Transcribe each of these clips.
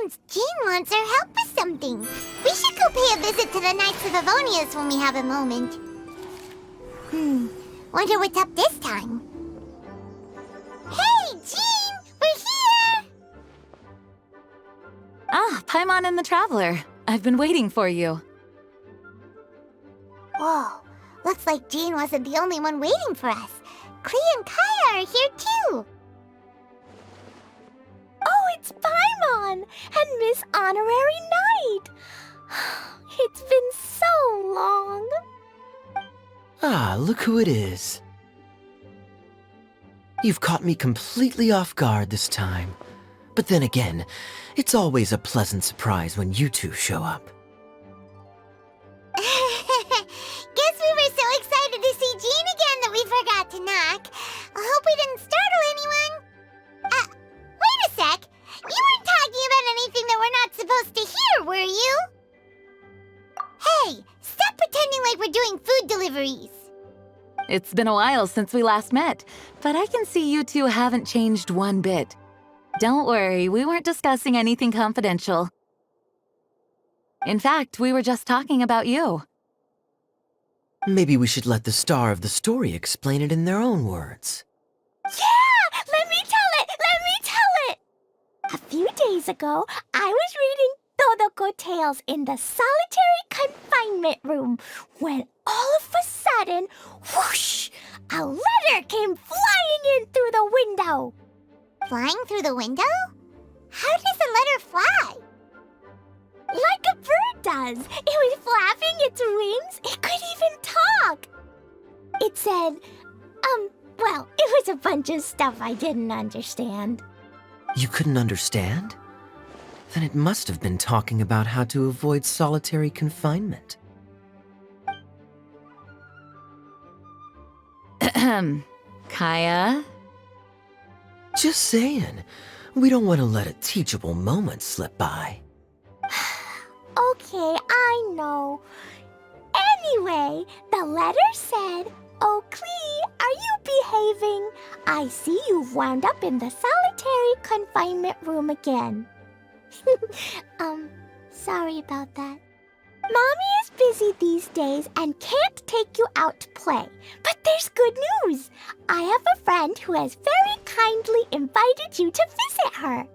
seems Jean wants our help with something. We should go pay a visit to the Knights of Avonius when we have a moment. Wonder what's up this time. Hey, Jean! We're here! Ah, Paimon and the Traveler. I've been waiting for you. Whoa, looks like Jean wasn't the only one waiting for us. Klee and Kaya are here too. Oh, it's Paimon and Miss Honorary Knight. It's been so long. Ah, look who it is. You've caught me completely off guard this time. But then again, it's always a pleasant surprise when you two show up. Guess we were so excited to see Jean again that we forgot to knock. I hope we didn't startle anyone. Wait a sec. You weren't talking about anything that we're not supposed to hear, were you? Hey, stop pretending like we're doing food deliveries. It's been a while since we last met, but I can see you two haven't changed one bit. Don't worry, we weren't discussing anything confidential. In fact, we were just talking about you. Maybe we should let the star of the story explain it in their own words. Yeah! Let me tell it! Let me tell it! A few days ago, I was reading Todoko Tales in the solitary confinement room when all of a sudden, whoosh! A letter came flying in through the window. Flying through the window? How does a letter fly? Like a bird does. It was flapping its wings. It could even talk. It said, well, it was a bunch of stuff I didn't understand. You couldn't understand? Then it must have been talking about how to avoid solitary confinement. Kaya? Just saying. We don't want to let a teachable moment slip by. Okay, I know. Anyway, the letter said, "Oh, Klee, are you behaving? I see you've wound up in the solitary confinement room again." Sorry about that. Mommy is busy these days and can't take you out to play. But there's good news. I have a friend who has very kindly invited you to visit her.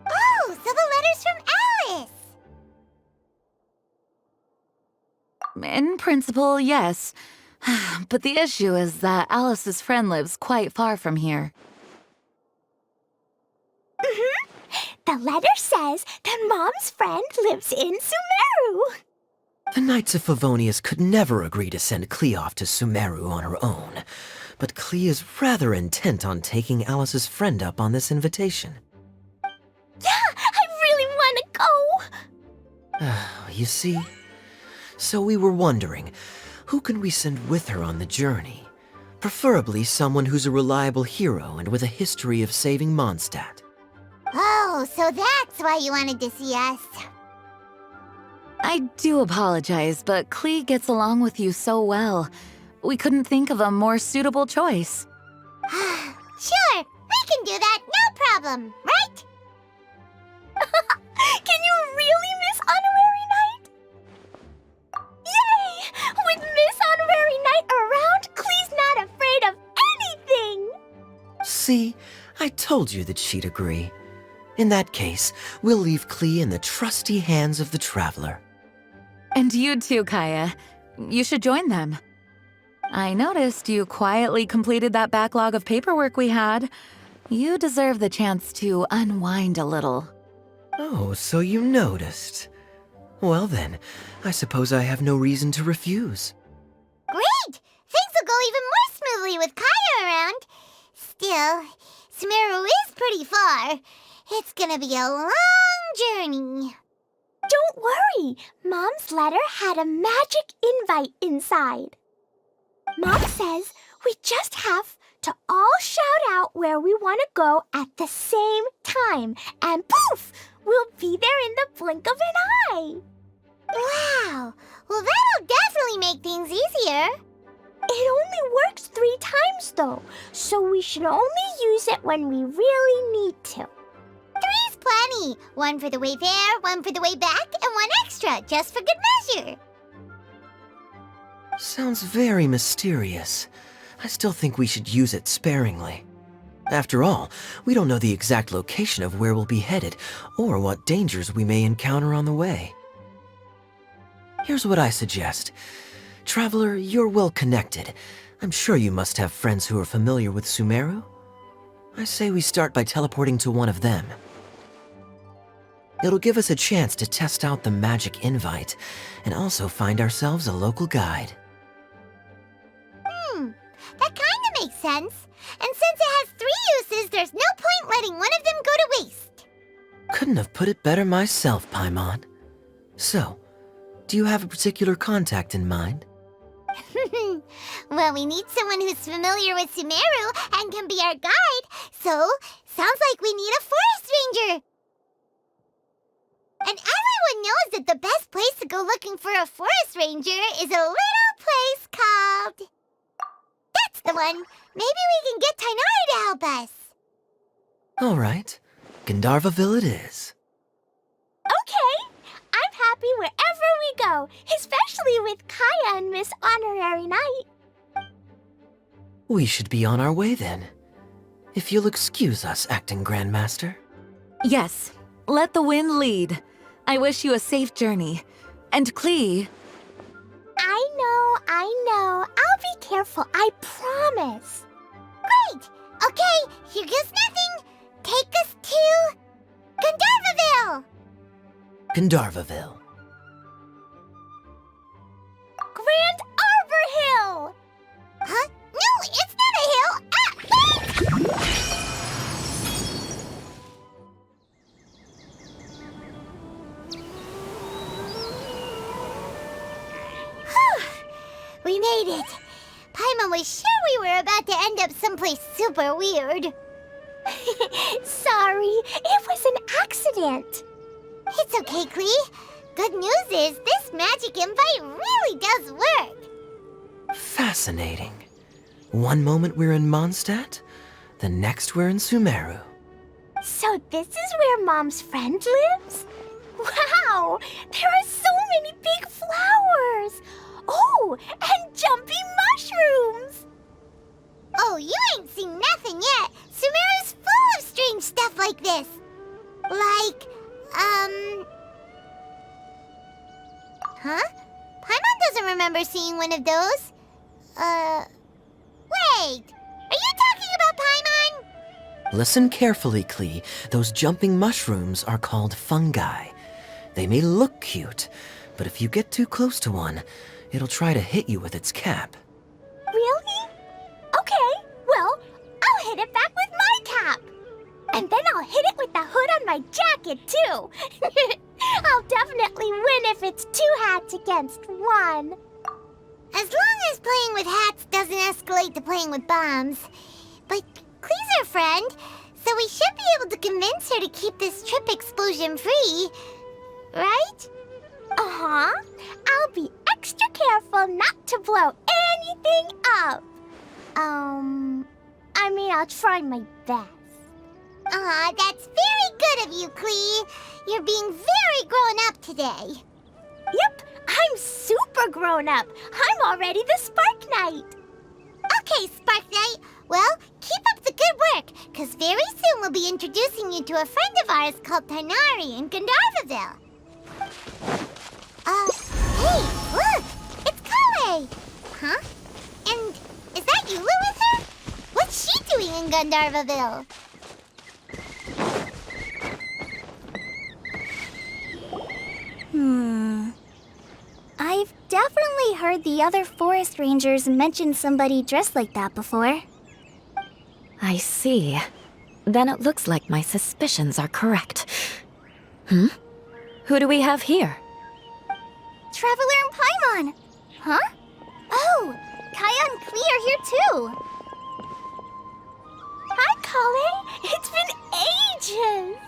Oh, so the letter's from Alice! In principle, yes. But the issue is that Alice's friend lives quite far from here. The letter says that Mom's friend lives in Sumeru. The Knights of Favonius could never agree to send Klee off to Sumeru on her own. But Klee is rather intent on taking Alice's friend up on this invitation. Yeah, I really want to go. You see? So we were wondering, who can we send with her on the journey? Preferably someone who's a reliable hero and with a history of saving Mondstadt. Oh, so that's why you wanted to see us. I do apologize, but Klee gets along with you so well. We couldn't think of a more suitable choice. Sure, we can do that, no problem, right? Can you really, Miss Honorary Knight? Yay! With Miss Honorary Knight around, Klee's not afraid of anything! See, I told you that she'd agree. In that case, we'll leave Klee in the trusty hands of the Traveler. And you too, Kaya. You should join them. I noticed you quietly completed that backlog of paperwork we had. You deserve the chance to unwind a little. Oh, so you noticed. Well then, I suppose I have no reason to refuse. Great! Things will go even more smoothly with Kaya around. Still, Sumeru is pretty far. It's gonna be a long journey. Don't worry, Mom's letter had a magic invite inside. Mom says we just have to all shout out where we want to go at the same time, and poof, we'll be there in the blink of an eye. Wow, well that'll definitely make things easier. It only works 3 times though, so we should only use it when we really need to. 3's plenty. money. One for the way there, one for the way back, and one extra, just for good measure. Sounds very mysterious. I still think we should use it sparingly. After all, we don't know the exact location of where we'll be headed, or what dangers we may encounter on the way. Here's what I suggest. Traveler, you're well connected. I'm sure you must have friends who are familiar with Sumeru. I say we start by teleporting to one of them. It'll give us a chance to test out the magic invite, and also find ourselves a local guide. That kinda makes sense. And since it has 3 uses, there's no point letting one of them go to waste. Couldn't have put it better myself, Paimon. So, do you have a particular contact in mind? Well, we need someone who's familiar with Sumeru and can be our guide, so sounds like we need a forest ranger. And everyone knows that the best place to go looking for a forest ranger is a little place called... That's the one! Maybe we can get Tainari to help us. All right, Gandharvaville it is. Okay, I'm happy wherever we go, especially with Kaya and Miss Honorary Knight. We should be on our way then. If you'll excuse us, Acting Grandmaster. Yes, let the wind lead. I wish you a safe journey. And Klee, I know. I'll be careful, I promise. Great! Okay, here goes nothing. Take us to... Gandharvaville! Gandharvaville. Grand Arbor Hill! Huh? No, it's not a hill! We made it. Paimon was sure we were about to end up someplace super weird. Sorry, it was an accident. It's okay, Klee. Good news is this magic invite really does work. Fascinating. One moment we're in Mondstadt, the next we're in Sumeru. So this is where Mom's friend lives? Wow, there are so many big flowers. Oh, and jumpy mushrooms. Oh, you ain't seen nothing yet. Sumeru's full of strange stuff like this. Like, Huh? Paimon doesn't remember seeing one of those. Wait. Are you talking about Paimon? Listen carefully, Klee. Those jumping mushrooms are called fungi. They may look cute, but if you get too close to one, it'll try to hit you with its cap. Really? Okay, well, I'll hit it back with my cap. And then I'll hit it with the hood on my jacket, too. I'll definitely win if it's 2 hats against 1. As long as playing with hats doesn't escalate to playing with bombs. But Klee's our friend, so we should be able to convince her to keep this trip explosion-free. Right? Uh-huh. I'll be extra careful not to blow anything up. I mean, I'll try my best. Aw, that's very good of you, Klee. You're being very grown up today. Yep, I'm super grown up. I'm already the Spark Knight. Okay, Spark Knight. Well, keep up the good work, because very soon we'll be introducing you to a friend of ours called Tainari in Gandharvaville. Hey, look! It's Kale! Huh? And is that Eula with her? What's she doing in Gandharvaville? I've definitely heard the other forest rangers mention somebody dressed like that before. I see. Then it looks like my suspicions are correct. Who do we have here? Traveler and Paimon! Huh? Oh, Kaya and Klee are here too! Hi, Kale. It's been ages.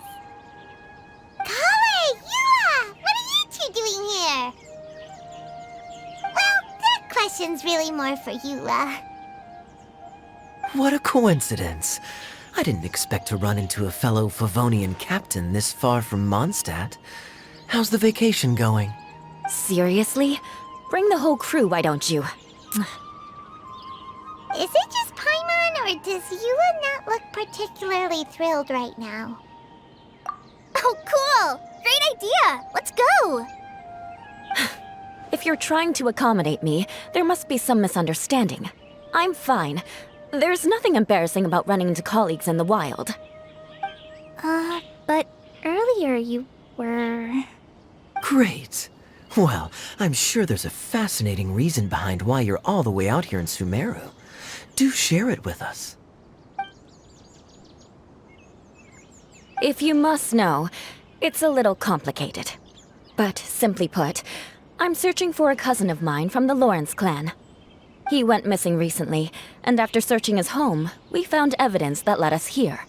Kale! Eula! What are you two doing here? Well, that question's really more for Eula. What a coincidence. I didn't expect to run into a fellow Favonian captain this far from Mondstadt. How's the vacation going? Seriously? Bring the whole crew, why don't you? Is it just Paimon, or does Eula not look particularly thrilled right now? Oh, cool! Great idea! Let's go! If you're trying to accommodate me, there must be some misunderstanding. I'm fine. There's nothing embarrassing about running into colleagues in the wild. But earlier you were... Great. Well, I'm sure there's a fascinating reason behind why you're all the way out here in Sumeru. Do share it with us. If you must know, it's a little complicated. But simply put, I'm searching for a cousin of mine from the Lawrence clan. He went missing recently, and after searching his home, we found evidence that led us here.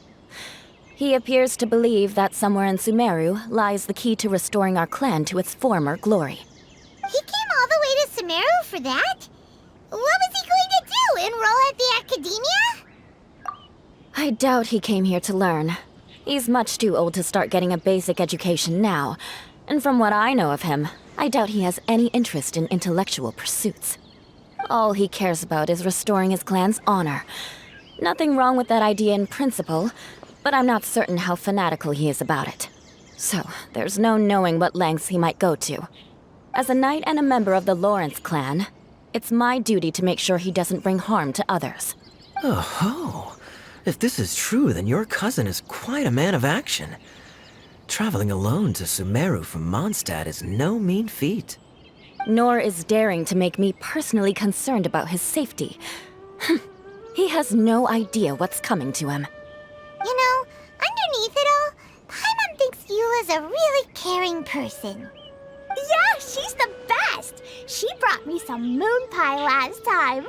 He appears to believe that somewhere in Sumeru lies the key to restoring our clan to its former glory. He came all the way to Sumeru for that? What was he going to do, enroll at the academia? I doubt he came here to learn. He's much too old to start getting a basic education now, and from what I know of him, I doubt he has any interest in intellectual pursuits. All he cares about is restoring his clan's honor. Nothing wrong with that idea in principle, but I'm not certain how fanatical he is about it. So, there's no knowing what lengths he might go to. As a knight and a member of the Lawrence clan, it's my duty to make sure he doesn't bring harm to others. Oh-ho! If this is true, then your cousin is quite a man of action. Traveling alone to Sumeru from Mondstadt is no mean feat. Nor is daring to make me personally concerned about his safety. He has no idea what's coming to him. You know, underneath it all, Paimon thinks Eula's a really caring person. Yeah, she's the best! She brought me some moon pie last time.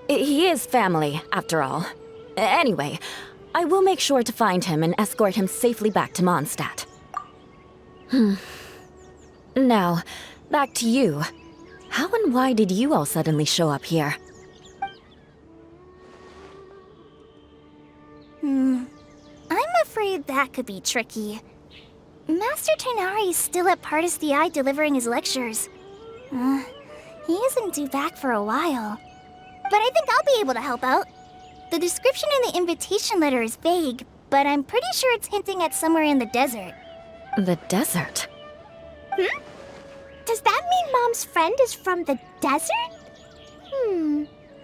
He is family, after all. Anyway, I will make sure to find him and escort him safely back to Mondstadt. Now, back to you. How and why did you all suddenly show up here? I'm afraid that could be tricky. Master Tighnari is still at Partis the Eye delivering his lectures. He isn't due back for a while. But I think I'll be able to help out. The description in the invitation letter is vague, but I'm pretty sure it's hinting at somewhere in the desert. The desert? Does that mean Mom's friend is from the desert?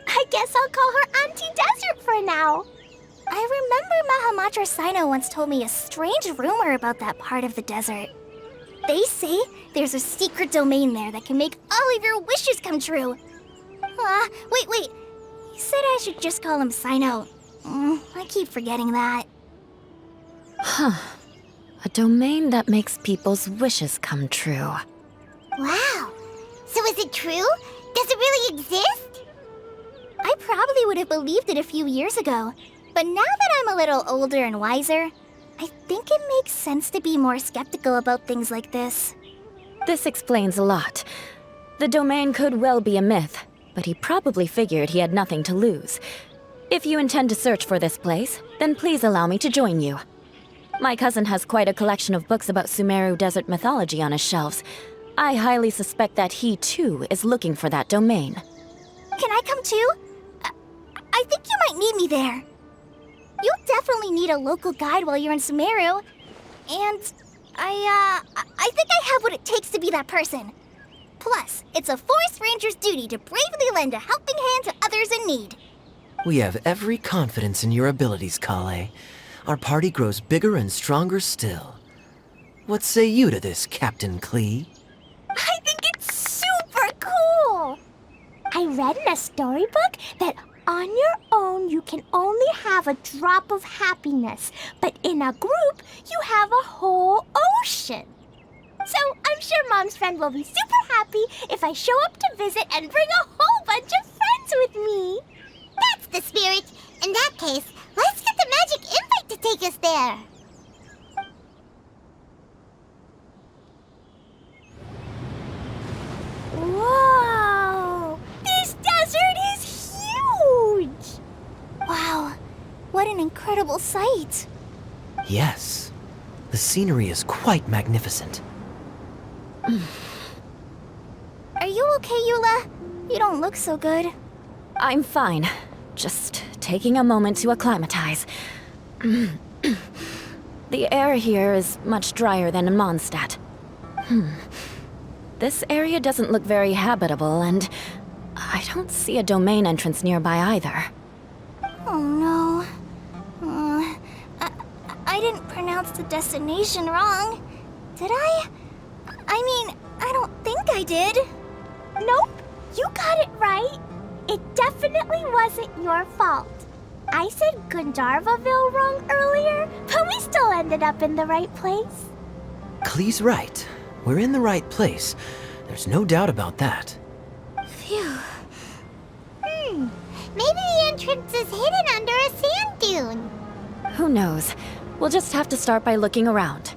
I guess I'll call her Auntie Desert for now. I remember Mahamatra Sino once told me a strange rumor about that part of the desert. They say there's a secret domain there that can make all of your wishes come true. Wait. He said I should just call him Sino. I keep forgetting that. A domain that makes people's wishes come true. Wow. So is it true? Does it really exist? I probably would have believed it a few years ago, but now that I'm a little older and wiser, I think it makes sense to be more skeptical about things like this. This explains a lot. The domain could well be a myth, but he probably figured he had nothing to lose. If you intend to search for this place, then please allow me to join you. My cousin has quite a collection of books about Sumeru desert mythology on his shelves. I highly suspect that he, too, is looking for that domain. Can I come too? I think you might need me there. You'll definitely need a local guide while you're in Sumeru. And I think I have what it takes to be that person. Plus, it's a forest ranger's duty to bravely lend a helping hand to others in need. We have every confidence in your abilities, Kale. Our party grows bigger and stronger still. What say you to this, Captain Klee? I think it's super cool! I read in a storybook that on your own you can only have a drop of happiness, but in a group you have a whole ocean. So I'm sure Mom's friend will be super happy if I show up to visit and bring a whole bunch of friends with me. That's the spirit. In that case, let's get the magic invite to take us there. Whoa! This desert is huge! Wow, sight. Yes, the scenery is quite magnificent. Are you okay, Eula? You don't look so good. I'm fine. Just taking a moment to acclimatize. The air here is much drier than in Mondstadt. This area doesn't look very habitable, and I don't see a domain entrance nearby either. Oh no. I didn't pronounce the destination wrong. Did I? I mean, I don't think I did. Nope, you got it right. It definitely wasn't your fault. I said Gandharvaville wrong earlier, but we still ended up in the right place. Klee's right. We're in the right place. There's no doubt about that. Phew. Maybe the entrance is hidden under a sand dune. Who knows? We'll just have to start by looking around.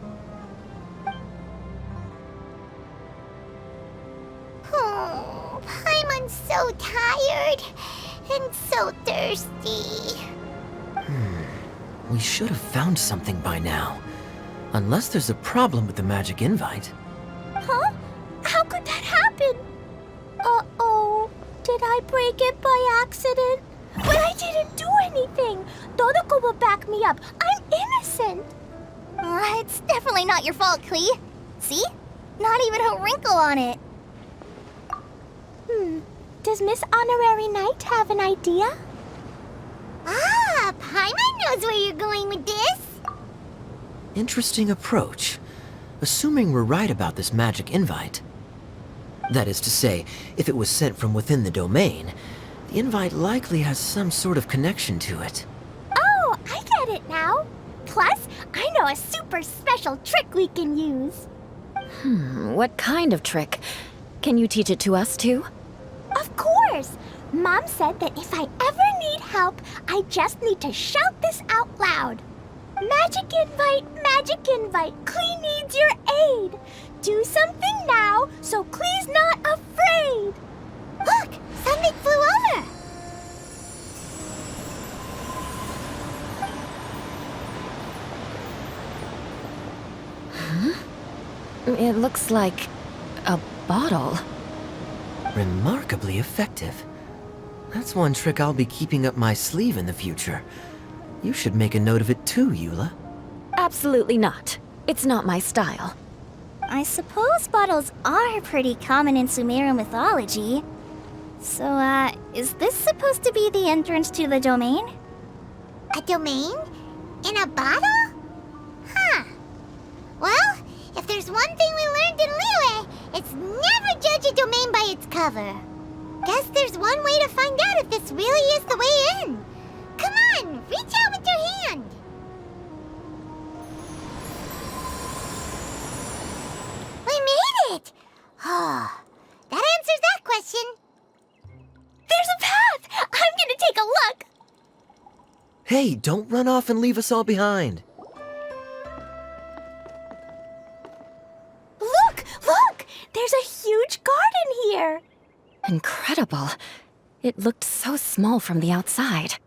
Oh, Paimon's so tired and so thirsty. We should have found something by now. Unless there's a problem with the magic invite. Huh? How could that happen? Uh-oh. Did I break it by accident? But I didn't do anything. Todoko will back me up. I'm innocent. It's definitely not your fault, Klee. See? Not even a wrinkle on it. Does Miss Honorary Knight have an idea? Ah, Paimon knows where you're going with this. Interesting approach. Assuming we're right about this magic invite. That is to say, if it was sent from within the domain, the invite likely has some sort of connection to it. Oh, I get it now. Plus, I know a super special trick we can use. What kind of trick? Can you teach it to us too? Of course! Mom said that if I ever need help, I just need to shout this out loud. Magic invite, Klee needs your aid. Do something now so Klee's not afraid. Look, something flew over. It looks like a bottle. Remarkably effective. That's one trick I'll be keeping up my sleeve in the future. You should make a note of it too, Eula. Absolutely not. It's not my style. I suppose bottles are pretty common in Sumerian mythology. So, is this supposed to be the entrance to the domain? A domain? In a bottle? Huh. Well, if there's one thing we learned in Liyue, it's never judge a domain by its cover. Guess there's one way to find out if this really is the way in. Come on, reach out with your hand. We made it! Oh, that answers that question. There's a path! I'm gonna take a look. Hey, don't run off and leave us all behind. Look! There's a huge garden here. Incredible. It looked so small from the outside.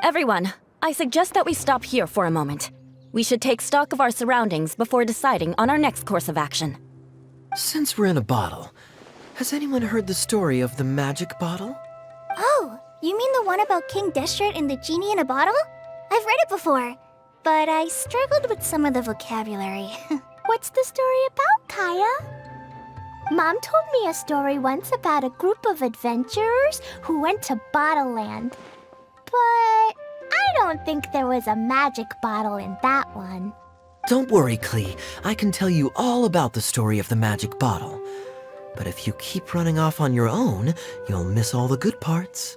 Everyone, I suggest that we stop here for a moment. We should take stock of our surroundings before deciding on our next course of action. Since we're in a bottle, has anyone heard the story of the magic bottle? Oh, you mean the one about King Deshret and the genie in a bottle? I've read it before, but I struggled with some of the vocabulary. What's the story about, Kaya? Mom told me a story once about a group of adventurers who went to Bottle Land. But I don't think there was a magic bottle in that one. Don't worry, Klee. I can tell you all about the story of the magic bottle. But if you keep running off on your own, you'll miss all the good parts.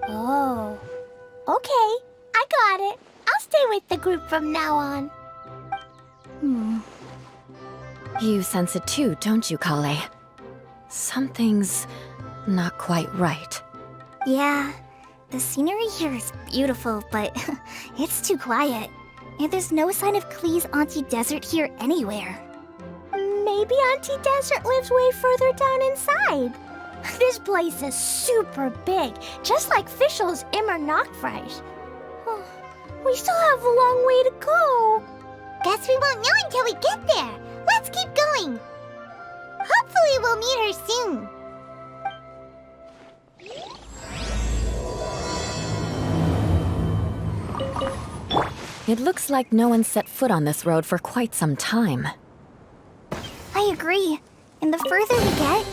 Oh. Okay, I got it. I'll stay with the group from now on. You sense it too, don't you, Kale? Something's not quite right. Yeah, the scenery here is beautiful, but it's too quiet. And there's no sign of Klee's Auntie Desert here anywhere. Maybe Auntie Desert lives way further down inside. This place is super big, just like Fischl's Immer Nachtreich. We still have a long way to go. Guess we won't know until we get there. Let's keep going. Hopefully we'll meet her soon. It looks like no one set foot on this road for quite some time. I agree. And the further we get,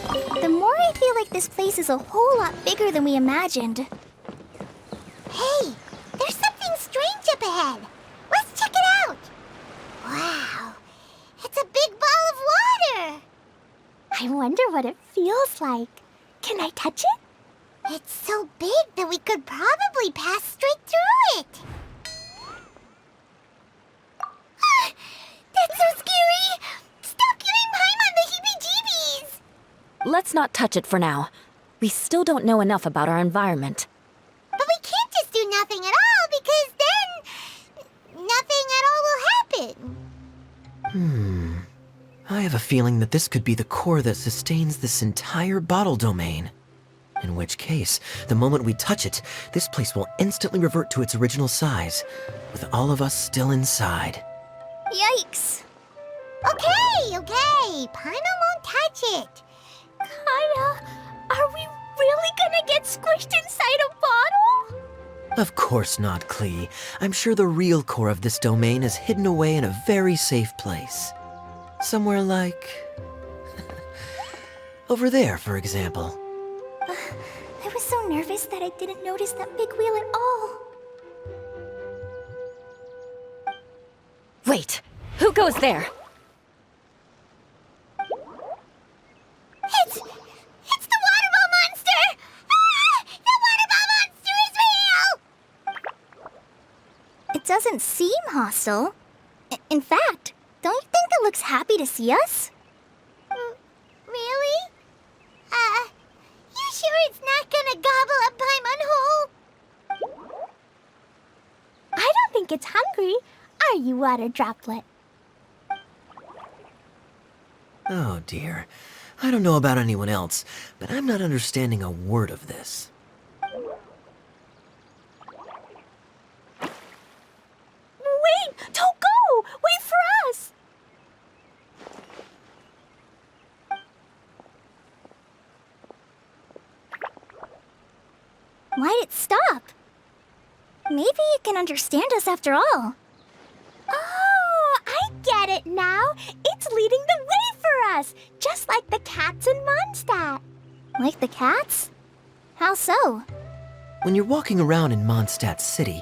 the more I feel like this place is a whole lot bigger than we imagined. Hey, there's something strange up ahead. Let's check it out. Wow, it's a big ball of water. I wonder what it feels like. Can I touch it? It's so big that we could probably pass straight through it. That's so scary! Stop giving Paimon the heebie-jeebies! Let's not touch it for now. We still don't know enough about our environment. But we can't just do nothing at all, because then nothing at all will happen. I have a feeling that this could be the core that sustains this entire bottle domain. In which case, the moment we touch it, this place will instantly revert to its original size, with all of us still inside. Yikes! Okay. Paimon won't touch it. Kaya, are we really gonna get squished inside a bottle? Of course not, Klee. I'm sure the real core of this domain is hidden away in a very safe place. Somewhere like... over there, for example. I was so nervous that I didn't notice that big wheel at all. Wait, who goes there? It's the water ball monster! Ah! The water ball monster is real! It doesn't seem hostile. In fact, don't you think it looks happy to see us? Really? You sure it's not gonna gobble up Paimon whole? I don't think it's hungry. Are you, water droplet? Oh dear. I don't know about anyone else, but I'm not understanding a word of this. Wait! Don't go! Wait for us! Why'd it stop? Maybe it can understand us after all. Oh, I get it now. It's leading the way for us, just like the cats in Mondstadt. Like the cats? How so? When you're walking around in Mondstadt City,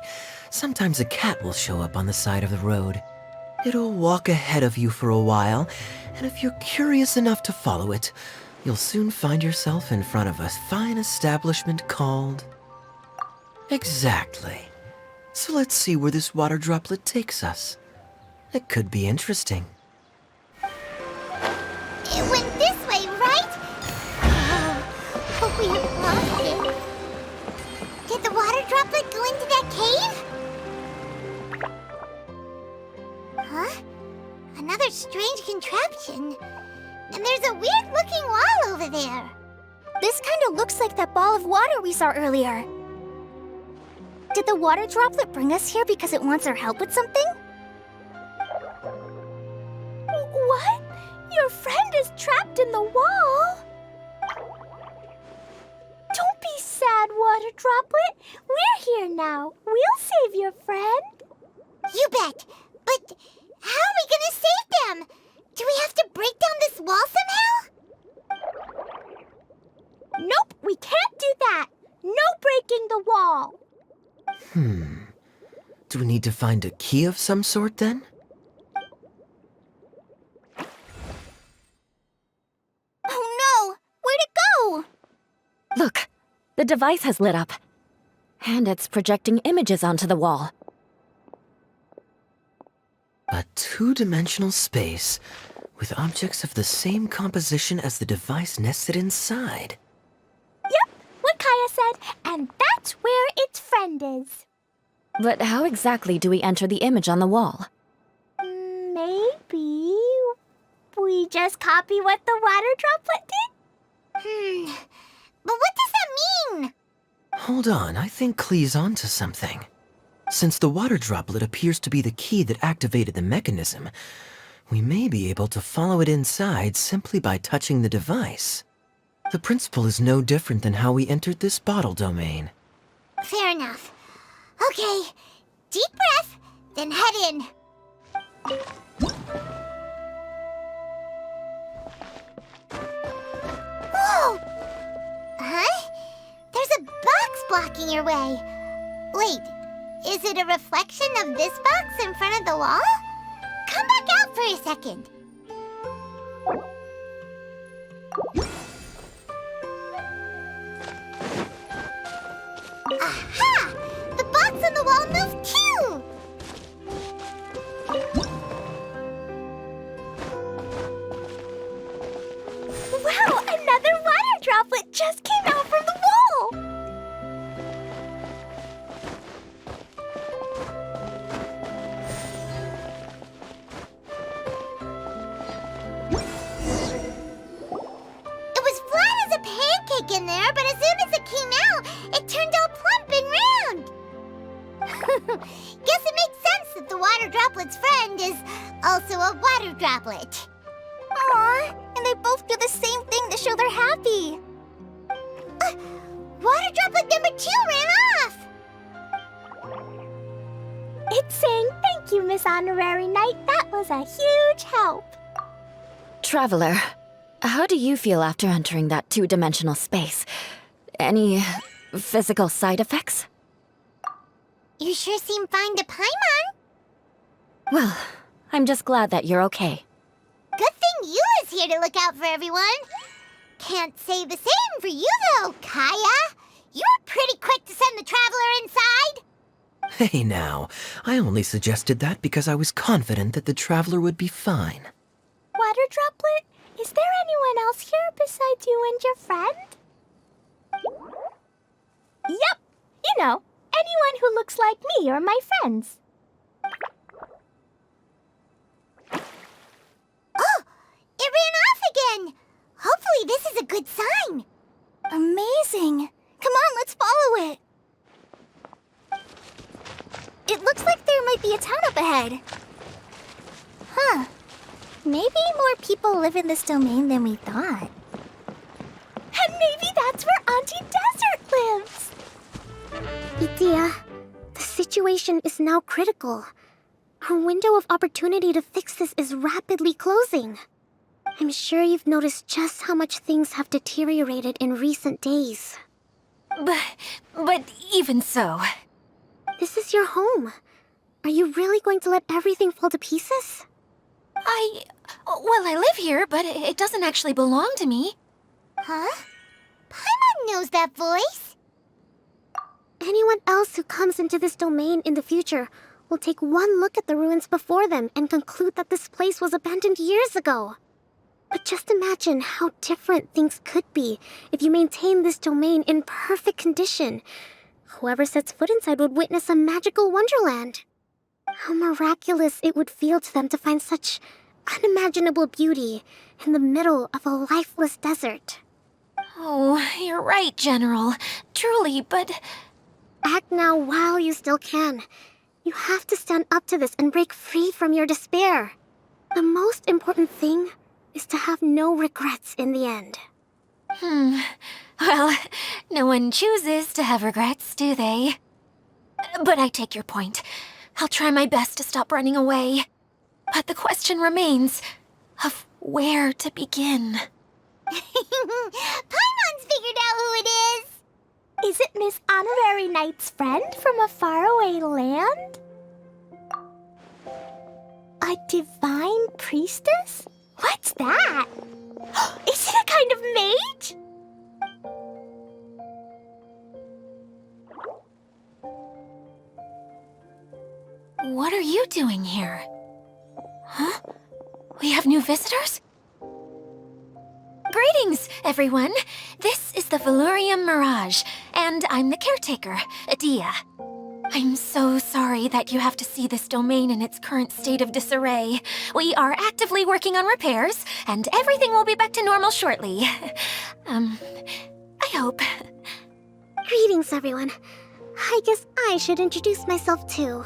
sometimes a cat will show up on the side of the road. It'll walk ahead of you for a while, and if you're curious enough to follow it, you'll soon find yourself in front of a fine establishment called... Exactly. So let's see where this water droplet takes us. It could be interesting. It went this way, right? Oh, hope we haven't lost it. Did the water droplet go into that cave? Huh? Another strange contraption. And there's a weird-looking wall over there. This kind of looks like that ball of water we saw earlier. Did the water droplet bring us here because it wants our help with something? What? Your friend is trapped in the wall? Don't be sad, water droplet. We're here now. We'll save your friend. You bet. But how are we gonna save them? Do we have to break down this wall somehow? Nope, we can't do that. No breaking the wall. Do we need to find a key of some sort then? Oh no! Where'd it go? Look, the device has lit up. And it's projecting images onto the wall. A two-dimensional space with objects of the same composition as the device nested inside. Yep, what Kaya said, and that's where its friend is. But how exactly do we enter the image on the wall? Maybe we just copy what the water droplet did? But what does that mean? Hold on, I think Klee's onto something. Since the water droplet appears to be the key that activated the mechanism, we may be able to follow it inside simply by touching the device. The principle is no different than how we entered this bottle domain. Fair enough. Okay, deep breath, then head in. Whoa! Huh? There's a box blocking your way. Wait, is it a reflection of this box in front of the wall? Come back out for a second. Aha! The box on the wall moved too! Wow, another water droplet just came out from the wall! It was flat as a pancake in there, but as soon as it came out, it turned all plump and round. Guess it makes sense that the water droplet's friend is also a water droplet. Aw, and they both do the same thing to show they're happy. Water droplet number 2 ran off. It's saying thank you, Miss Honorary Knight. That was a huge help. Traveler, how do you feel after entering that two-dimensional space? Any physical side effects? You sure seem fine to Paimon. Well, I'm just glad that you're okay. Good thing you is here to look out for everyone. Can't say the same for you, though, Kaya. You were pretty quick to send the traveler inside. Hey now, I only suggested that because I was confident that the traveler would be fine. Water droplet, is there anyone else here besides you and your friend? Yep, you know, anyone who looks like me or my friends. Oh, it ran off again. Hopefully this is a good sign. Amazing. Come on, let's follow it. It looks like there might be a town up ahead. Huh. Maybe more people live in this domain than we thought. And maybe that's where Auntie Desert lives. Itia, the situation is now critical. Our window of opportunity to fix this is rapidly closing. I'm sure you've noticed just how much things have deteriorated in recent days. But even so... This is your home. Are you really going to let everything fall to pieces? Well, I live here, but it doesn't actually belong to me. Huh? Paimon knows that voice. Anyone else who comes into this domain in the future will take one look at the ruins before them and conclude that this place was abandoned years ago. But just imagine how different things could be if you maintain this domain in perfect condition. Whoever sets foot inside would witness a magical wonderland. How miraculous it would feel to them to find such unimaginable beauty in the middle of a lifeless desert. Oh, you're right, General. Truly, but... Act now while you still can. You have to stand up to this and break free from your despair. The most important thing is to have no regrets in the end. Well, no one chooses to have regrets, do they? But I take your point. I'll try my best to stop running away. But the question remains of where to begin. Paimon's figured out who it is. Is it Miss Honorary Knight's friend from a faraway land? A divine priestess? What's that? Is it a kind of mage? What are you doing here? Huh? We have new visitors? Greetings, everyone. This is the Valurium Mirage, and I'm the caretaker, Adia. I'm so sorry that you have to see this domain in its current state of disarray. We are actively working on repairs, and everything will be back to normal shortly. I hope. Greetings, everyone. I guess I should introduce myself too.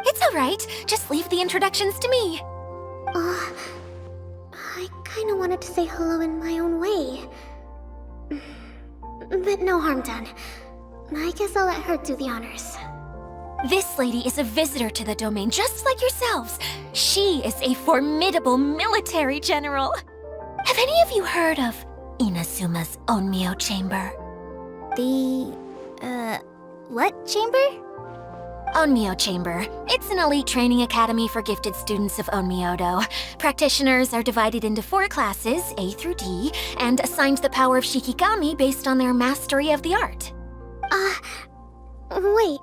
It's all right. Just leave the introductions to me. I kinda wanted to say hello in my own way. But no harm done. I guess I'll let her do the honors. This lady is a visitor to the domain, just like yourselves. She is a formidable military general. Have any of you heard of Inazuma's Onmyo Chamber? What chamber? Onmyo Chamber. It's an elite training academy for gifted students of Onmyodo. Practitioners are divided into 4 classes, A through D, and assigned the power of Shikigami based on their mastery of the art. Wait.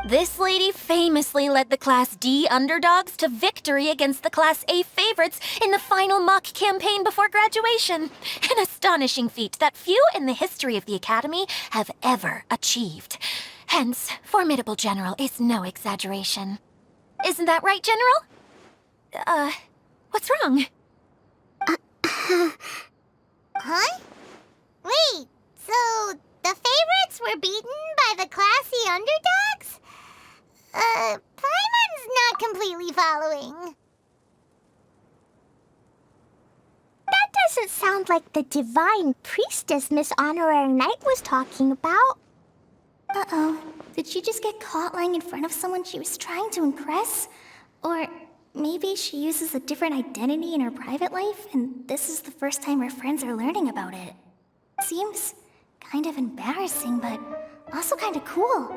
This lady famously led the Class D underdogs to victory against the Class A favorites in the final mock campaign before graduation. An astonishing feat that few in the history of the Academy have ever achieved. Hence, formidable general is no exaggeration. Isn't that right, General? What's wrong? Huh? Wait, so the favorites were beaten by the classy underdogs? Paimon's not completely following. That doesn't sound like the divine priestess Miss Honorary Knight was talking about. Uh-oh. Did she just get caught lying in front of someone she was trying to impress? Or maybe she uses a different identity in her private life, and this is the first time her friends are learning about it. Seems kind of embarrassing, but also kind of cool.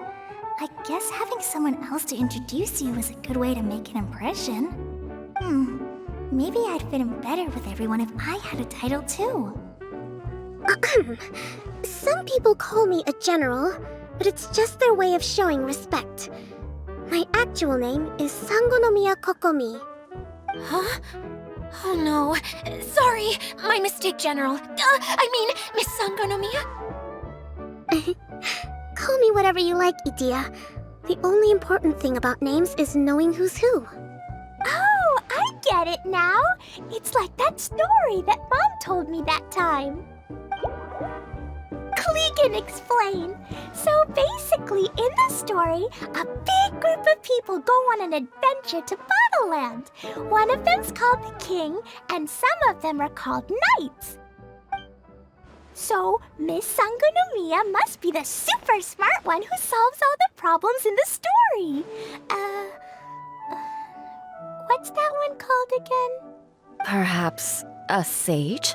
I guess having someone else to introduce you is a good way to make an impression. Maybe I'd fit in better with everyone if I had a title too. Some people call me a general, but it's just their way of showing respect. My actual name is Sangonomiya Kokomi. Huh? Oh no. Sorry, my mistake, General. Miss Sangonomiya. Call me whatever you like, Idia. The only important thing about names is knowing who's who. Oh, I get it now. It's like that story that Mom told me that time. Klee can explain. So basically, in the story, a big group of people go on an adventure to Bottleland. One of them's called the King, and some of them are called Knights. So, Miss Sangonomiya must be the super smart one who solves all the problems in the story. What's that one called again? Perhaps a sage?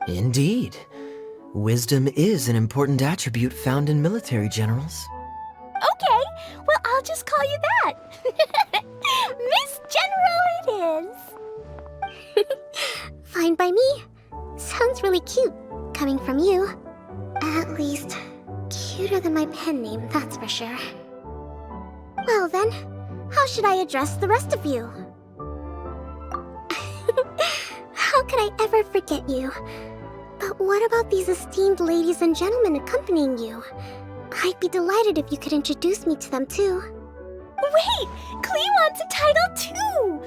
Indeed. Wisdom is an important attribute found in military generals. Okay, well, I'll just call you that. Miss General it is. Fine by me. Sounds really cute, coming from you. At least, cuter than my pen name, that's for sure. Well then, how should I address the rest of you? How could I ever forget you? But what about these esteemed ladies and gentlemen accompanying you? I'd be delighted if you could introduce me to them too. Wait, Klee wants a title too.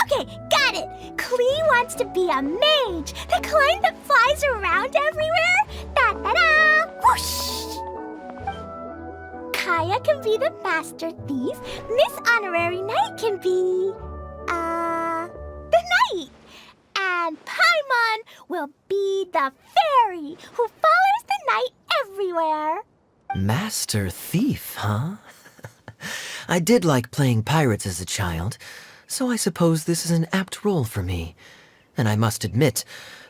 Okay, got it. Klee wants to be a mage, the kind that flies around everywhere. Da-da-da! Whoosh! Kaya can be the master thief. Miss Honorary Knight can be... the knight. And Paimon will be the fairy who follows the knight everywhere. Master Thief, huh? I did like playing pirates as a child, so I suppose this is an apt role for me. And I must admit,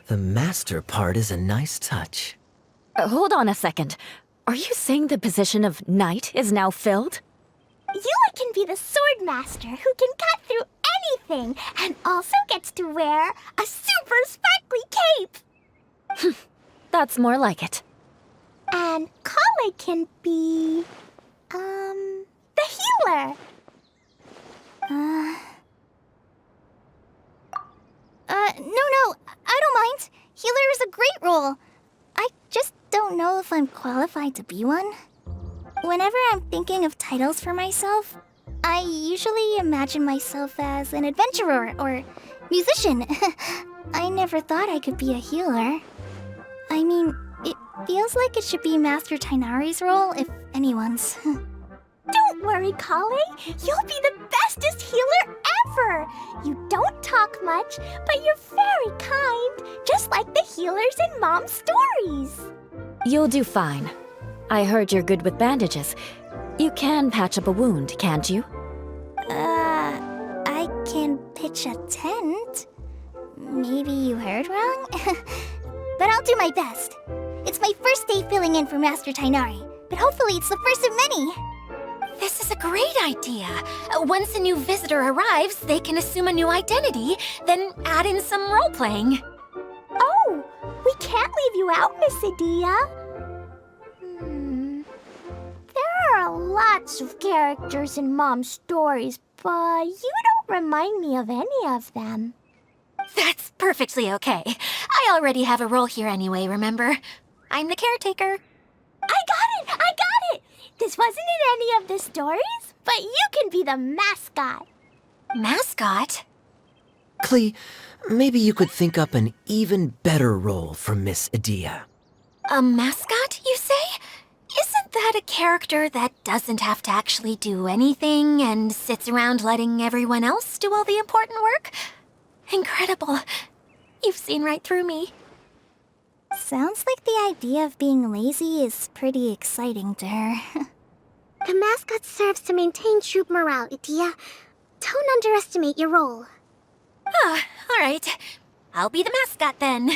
the master part is a nice touch. Hold on a second. Are you saying the position of knight is now filled? Yua can be the sword master who can cut through anything and also gets to wear a super sparkly cape. That's more like it. And Kale can be... the healer. No, I don't mind. Healer is a great role. I just don't know if I'm qualified to be one. Whenever I'm thinking of titles for myself, I usually imagine myself as an adventurer or musician. I never thought I could be a healer. I mean, It feels like it should be Master Tainari's role, if anyone's. Don't worry, Kale. You'll be the bestest healer ever. You don't talk much, but you're very kind, just like the healers in Mom's stories. You'll do fine. I heard you're good with bandages. You can patch up a wound, can't you? I can pitch a tent. Maybe you heard wrong? But I'll do my best. It's my first day filling in for Master Tainari, but hopefully it's the first of many. This is a great idea. Once a new visitor arrives, they can assume a new identity, then add in some role-playing. Oh, we can't leave you out, Miss Adia. There are lots of characters in Mom's stories, but you don't remind me of any of them. That's perfectly okay. I already have a role here anyway, remember? I'm the caretaker. I got it! This wasn't in any of the stories, but you can be the mascot. Mascot? Klee, maybe you could think up an even better role for Miss Adia. A mascot, you say? Isn't that a character that doesn't have to actually do anything and sits around letting everyone else do all the important work? Incredible. You've seen right through me. Sounds like the idea of being lazy is pretty exciting to her. The mascot serves to maintain troop morale, Adia. Don't underestimate your role. Ah, all right. I'll be the mascot then.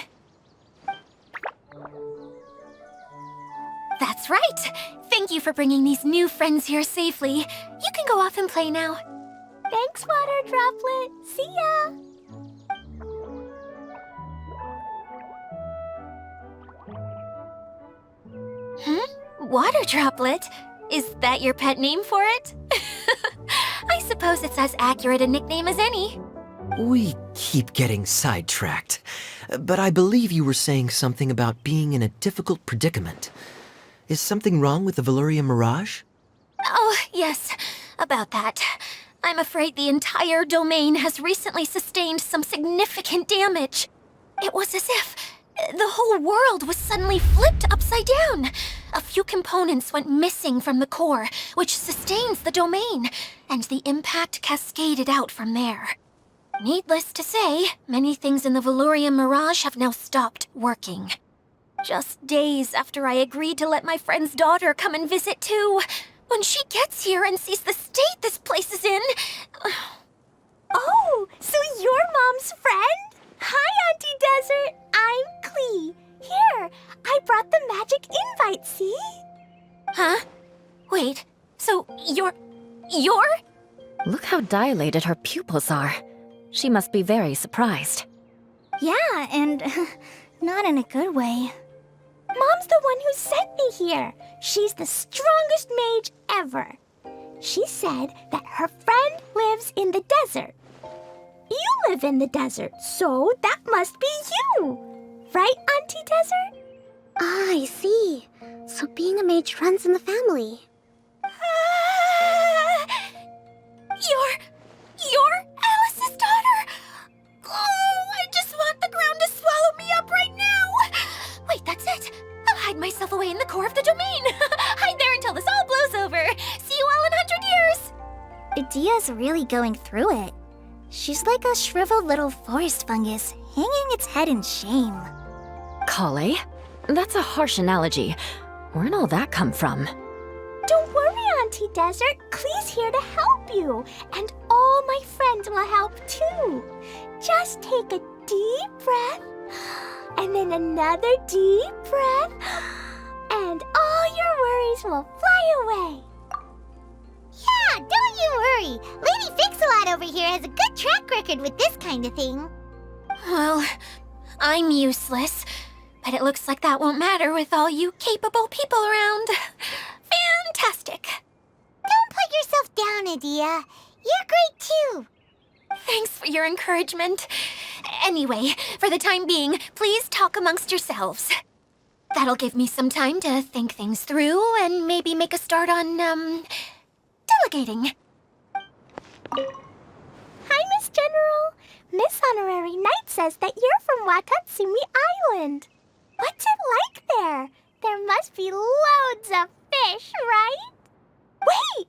That's right. Thank you for bringing these new friends here safely. You can go off and play now. Thanks, Water Droplet. See ya! Water Droplet? Is that your pet name for it? I suppose it's as accurate a nickname as any. We keep getting sidetracked, but I believe you were saying something about being in a difficult predicament. Is something wrong with the Veluria Mirage? Oh, yes, about that. I'm afraid the entire domain has recently sustained some significant damage. It was as if the whole world was suddenly flipped upside down. A few components went missing from the core, which sustains the domain, and the impact cascaded out from there. Needless to say, many things in the Veluria Mirage have now stopped working. Just days after I agreed to let my friend's daughter come and visit too. When she gets here and sees the state this place is in... Oh, so you're Mom's friend? Hi, Auntie Desert. I'm Klee. Here, I brought the magic invite, see? Huh? Wait, so you're... Look how dilated her pupils are. She must be very surprised. Yeah, and not in a good way. Mom's the one who sent me here. She's the strongest mage ever. She said that her friend lives in the desert. You live in the desert, so that must be you. Right, Auntie Desert? Ah, I see. So being a mage runs in the family. You're Alice's daughter? Oh, I just want the ground to swallow me up right now. Wait, that's it. I'll hide myself away in the core of the domain. Hide there until this all blows over. See you all in 100 years. Adia's really going through it. She's like a shriveled little forest fungus, hanging its head in shame. Kale? That's a harsh analogy. Where'd all that come from? Don't worry, Auntie Desert. Klee's here to help you. And all my friends will help too. Just take a deep breath, and then another deep breath, and all your worries will fly away. Yeah, don't you worry. Lady Fix-A-Lot over here has a good track record with this kind of thing. Well, I'm useless. But it looks like that won't matter with all you capable people around. Fantastic. Don't put yourself down, Adia. You're great too. Thanks for your encouragement. Anyway, for the time being, please talk amongst yourselves. That'll give me some time to think things through and maybe make a start on, delegating. Hi, Miss General. Miss Honorary Knight says that you're from Watatsumi Island. What's it like there? There must be loads of fish, right? Wait!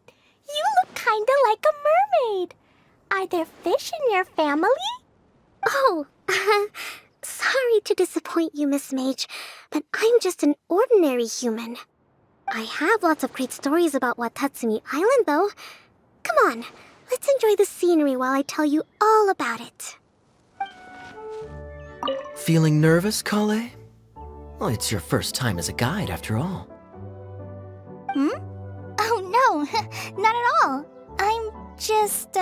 You look kinda like a mermaid. Are there fish in your family? Oh, sorry to disappoint you, Miss Mage, but I'm just an ordinary human. I have lots of great stories about Watatsumi Island, though. Come on, let's enjoy the scenery while I tell you all about it. Feeling nervous, Kale? Well, it's your first time as a guide, after all. Oh no, not at all. I'm just,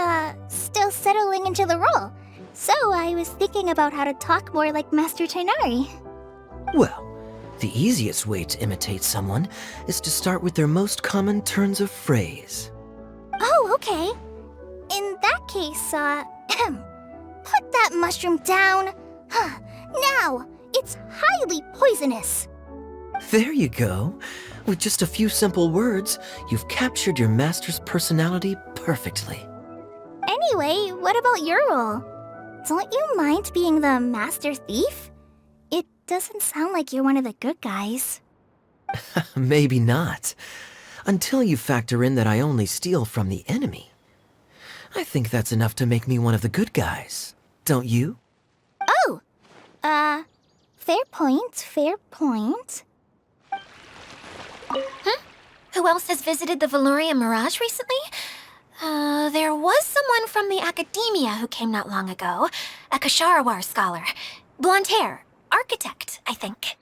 still settling into the role. So I was thinking about how to talk more like Master Tighnari. Well, the easiest way to imitate someone is to start with their most common turns of phrase. Oh, okay. In that case, put that mushroom down. Now, it's highly poisonous. There you go. With just a few simple words, you've captured your master's personality perfectly. Anyway, what about your role? Don't you mind being the master thief? It doesn't sound like you're one of the good guys. Maybe not. Until you factor in that I only steal from the enemy. I think that's enough to make me one of the good guys. Don't you? Oh! Fair point, fair point. Who else has visited the Veloria Mirage recently? There was someone from the academia who came not long ago. A Kasharawar scholar. Blonde hair. Architect, I think.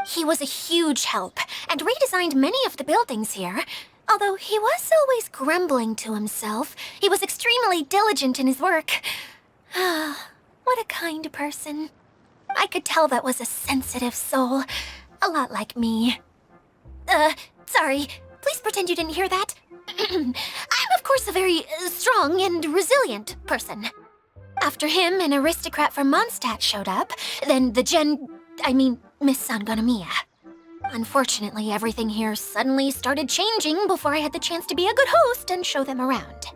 He was a huge help and redesigned many of the buildings here. Although he was always grumbling to himself, he was extremely diligent in his work. What a kind person. I could tell that was a sensitive soul. A lot like me. Sorry. Please pretend you didn't hear that. I'm, of course, a very strong and resilient person. After him, an aristocrat from Mondstadt showed up, then Miss Sangonomiya. Unfortunately, everything here suddenly started changing before I had the chance to be a good host and show them around.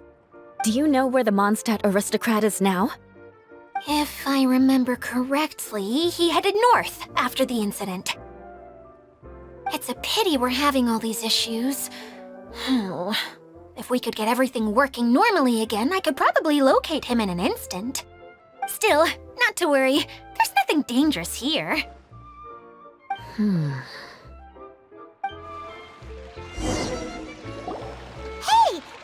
Do you know where the Mondstadt aristocrat is now? If I remember correctly, he headed north after the incident. It's a pity we're having all these issues. If we could get everything working normally again, I could probably locate him in an instant. Still, not to worry. There's nothing dangerous here. Hey,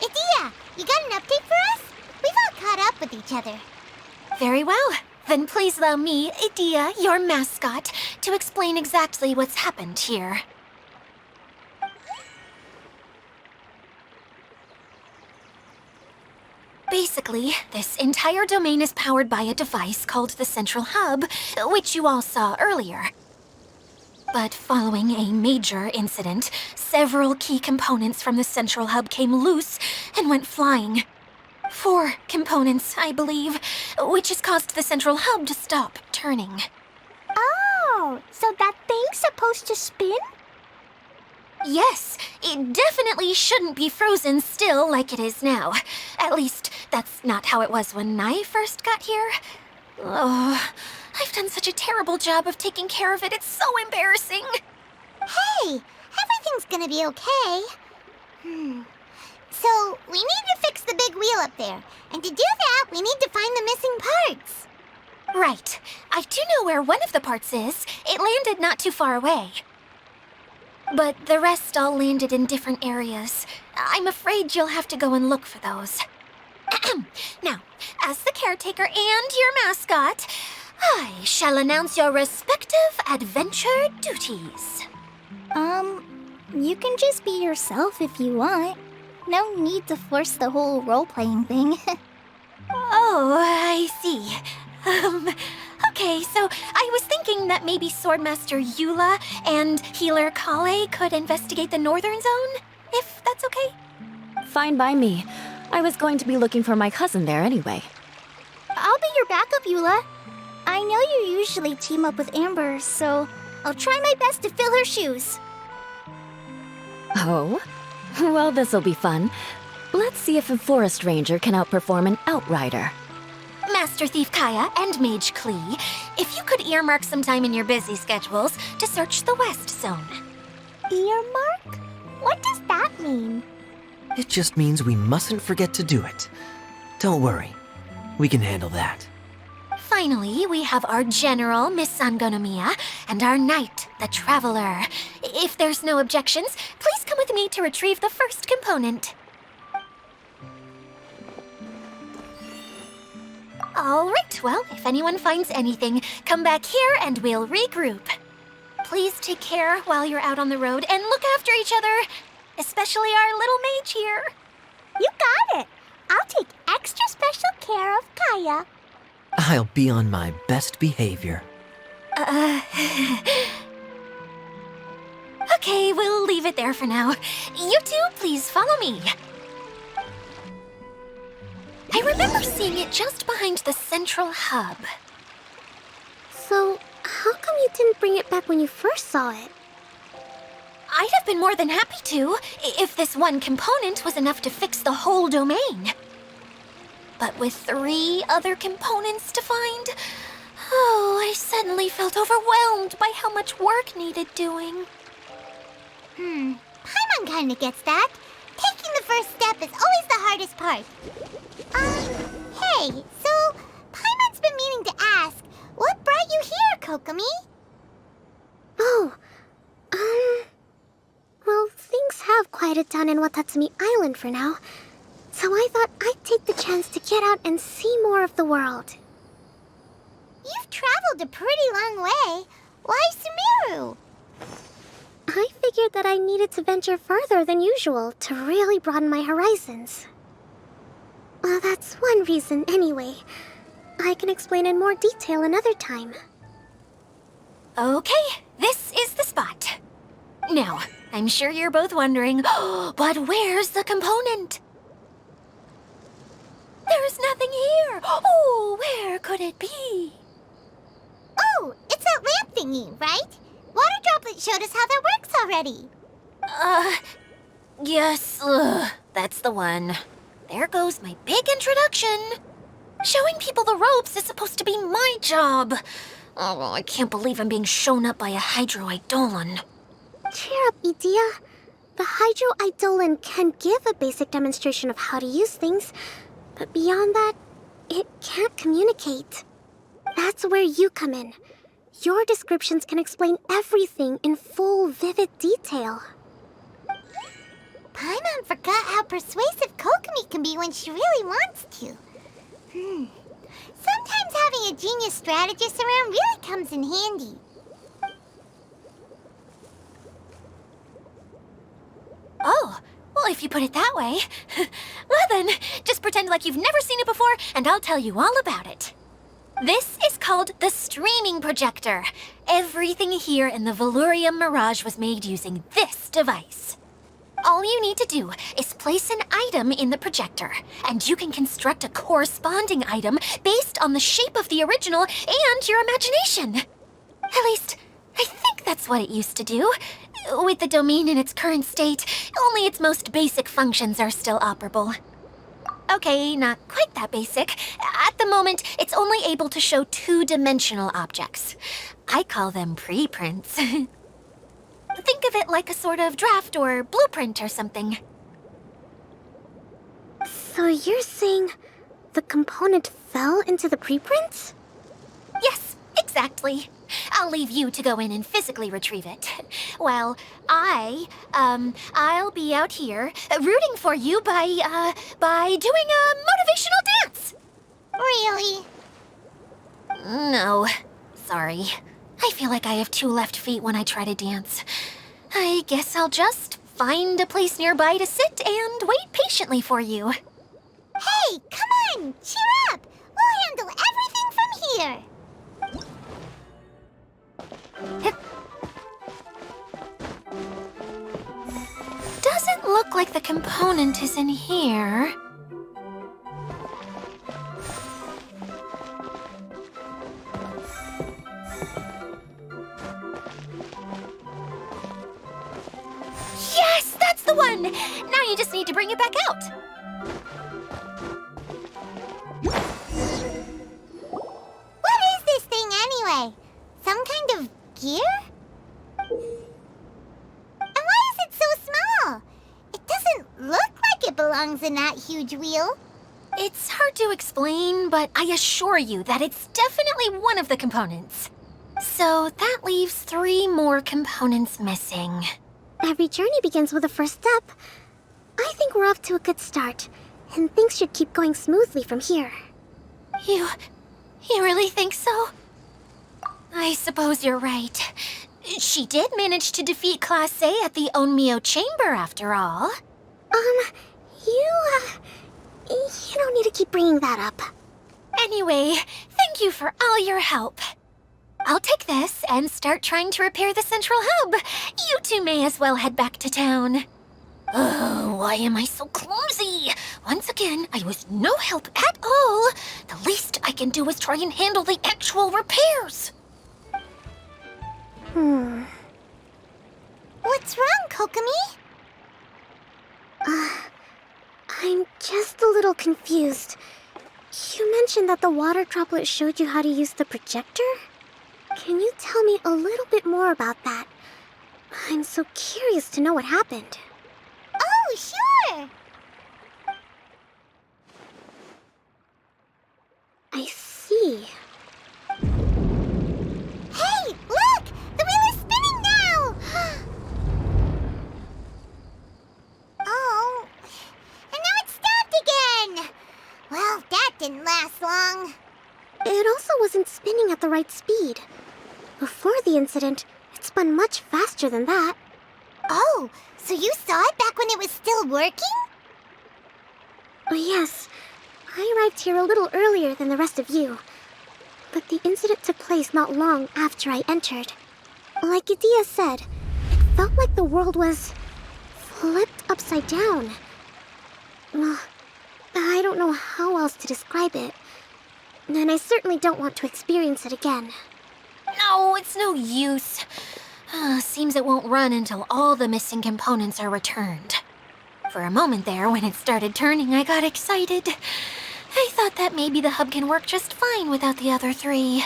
Idia, you got an update for us? We've all caught up with each other. Very well. Then please allow me, Idia, your mascot, to explain exactly what's happened here. Basically, this entire domain is powered by a device called the Central Hub, which you all saw earlier. But following a major incident, several key components from the Central Hub came loose and went flying. 4 components, I believe, which has caused the Central Hub to stop turning. Oh, so that thing's supposed to spin? Yes, it definitely shouldn't be frozen still like it is now. At least, that's not how it was when I first got here. Oh, I've done such a terrible job of taking care of it, it's so embarrassing. Hey, everything's gonna be okay. So, we need to fix the big wheel up there. And to do that, we need to find the missing parts. Right. I do know where one of the parts is. It landed not too far away. But the rest all landed in different areas. I'm afraid you'll have to go and look for those. Now, as the caretaker and your mascot, I shall announce your respective adventure duties. You can just be yourself if you want. No need to force the whole role-playing thing. Oh, I see. Okay, so I was thinking that maybe Swordmaster Eula and Healer Kale could investigate the Northern Zone, if that's okay? Fine by me. I was going to be looking for my cousin there anyway. I'll be your backup, Eula. I know you usually team up with Amber, so I'll try my best to fill her shoes. Oh? Well, this'll be fun. Let's see if a forest ranger can outperform an outrider. Master Master Thief Kaya and Mage Klee, if you could earmark some time in your busy schedules to search the West Zone. Earmark? What does that mean? It just means we mustn't forget to do it. Don't worry. We can handle that. Finally, we have our General, Miss Sangonomiya, and our Knight, the Traveler. If there's no objections, please come with me to retrieve the first component. All right, well, if anyone finds anything, come back here and we'll regroup. Please take care while you're out on the road and look after each other, especially our little mage here. You got it. I'll take extra special care of Kaya. I'll be on my best behavior. Okay, we'll leave it there for now. You two, please follow me. I remember seeing it just behind the central hub. So, how come you didn't bring it back when you first saw it? I'd have been more than happy to, if this one component was enough to fix the whole domain. But with 3 other components to find, I suddenly felt overwhelmed by how much work needed doing. Paimon kinda gets that. Taking the first step is always the hardest part. Hey, so Paimon's been meaning to ask, what brought you here, Kokomi? Oh, well, things have quieted down in Watatsumi Island for now. So I thought I'd take the chance to get out and see more of the world. You've traveled a pretty long way. Why Sumeru? I figured that I needed to venture further than usual to really broaden my horizons. Well, that's one reason anyway. I can explain in more detail another time. Okay, this is the spot. Now, I'm sure you're both wondering, but where's the component? There's nothing here. Oh, where could it be? Oh, it's that lamp thingy, right? Water Droplet showed us how that works already. Yes, that's the one. There goes my big introduction. Showing people the ropes is supposed to be my job. Oh, I can't believe I'm being shown up by a Hydro Eidolon. Cheer up, Edea. The Hydro Eidolon can give a basic demonstration of how to use things, but beyond that, it can't communicate. That's where you come in. Your descriptions can explain everything in full, vivid detail. Paimon forgot how persuasive Kokomi can be when she really wants to. Sometimes having a genius strategist around really comes in handy. Oh, well, if you put it that way. Well then, just pretend like you've never seen it before, and I'll tell you all about it. This is called the streaming projector. Everything here in the Valurium Mirage was made using this device. All you need to do is place an item in the projector, and you can construct a corresponding item based on the shape of the original and your imagination. At least, I think that's what it used to do. With the domain in its current state, only its most basic functions are still operable. Okay, not quite that basic. At the moment, it's only able to show 2-dimensional objects. I call them preprints. Think of it like a sort of draft or blueprint or something. So you're saying the component fell into the preprints? Yes, exactly. I'll leave you to go in and physically retrieve it. While I'll be out here rooting for you by doing a motivational dance. Really? No, sorry. I feel like I have 2 left feet when I try to dance. I guess I'll just find a place nearby to sit and wait patiently for you. Hey, come on! Cheer up! We'll handle everything from here! Doesn't look like the component is in here. Yes, that's the one! Now you just need to bring it back out. things in that huge wheel? It's hard to explain, but I assure you that it's definitely one of the components. So that leaves 3 more components missing. Every journey begins with a first step. I think we're off to a good start, and things should keep going smoothly from here. You really think so? I suppose you're right. She did manage to defeat Class A at the Onmyo Chamber, after all. You don't need to keep bringing that up. Anyway, thank you for all your help. I'll take this and start trying to repair the central hub. You two may as well head back to town. Oh, why am I so clumsy? Once again, I was no help at all. The least I can do is try and handle the actual repairs. What's wrong, Kokomi? I'm just a little confused. You mentioned that the water droplet showed you how to use the projector? Can you tell me a little bit more about that? I'm so curious to know what happened. Oh, sure! I see. Hey, look! The wheel is spinning now! Oh, and now it's stopped again! Well, that didn't last long. It also wasn't spinning at the right speed. Before the incident, it spun much faster than that. Oh, so you saw it back when it was still working? Yes, I arrived here a little earlier than the rest of you. But the incident took place not long after I entered. Like Idia said, it felt like the world was flipped upside down. Well, I don't know how else to describe it. And I certainly don't want to experience it again. No, it's no use. Seems it won't run until all the missing components are returned. For a moment there, when it started turning, I got excited. I thought that maybe the hub can work just fine without the other 3.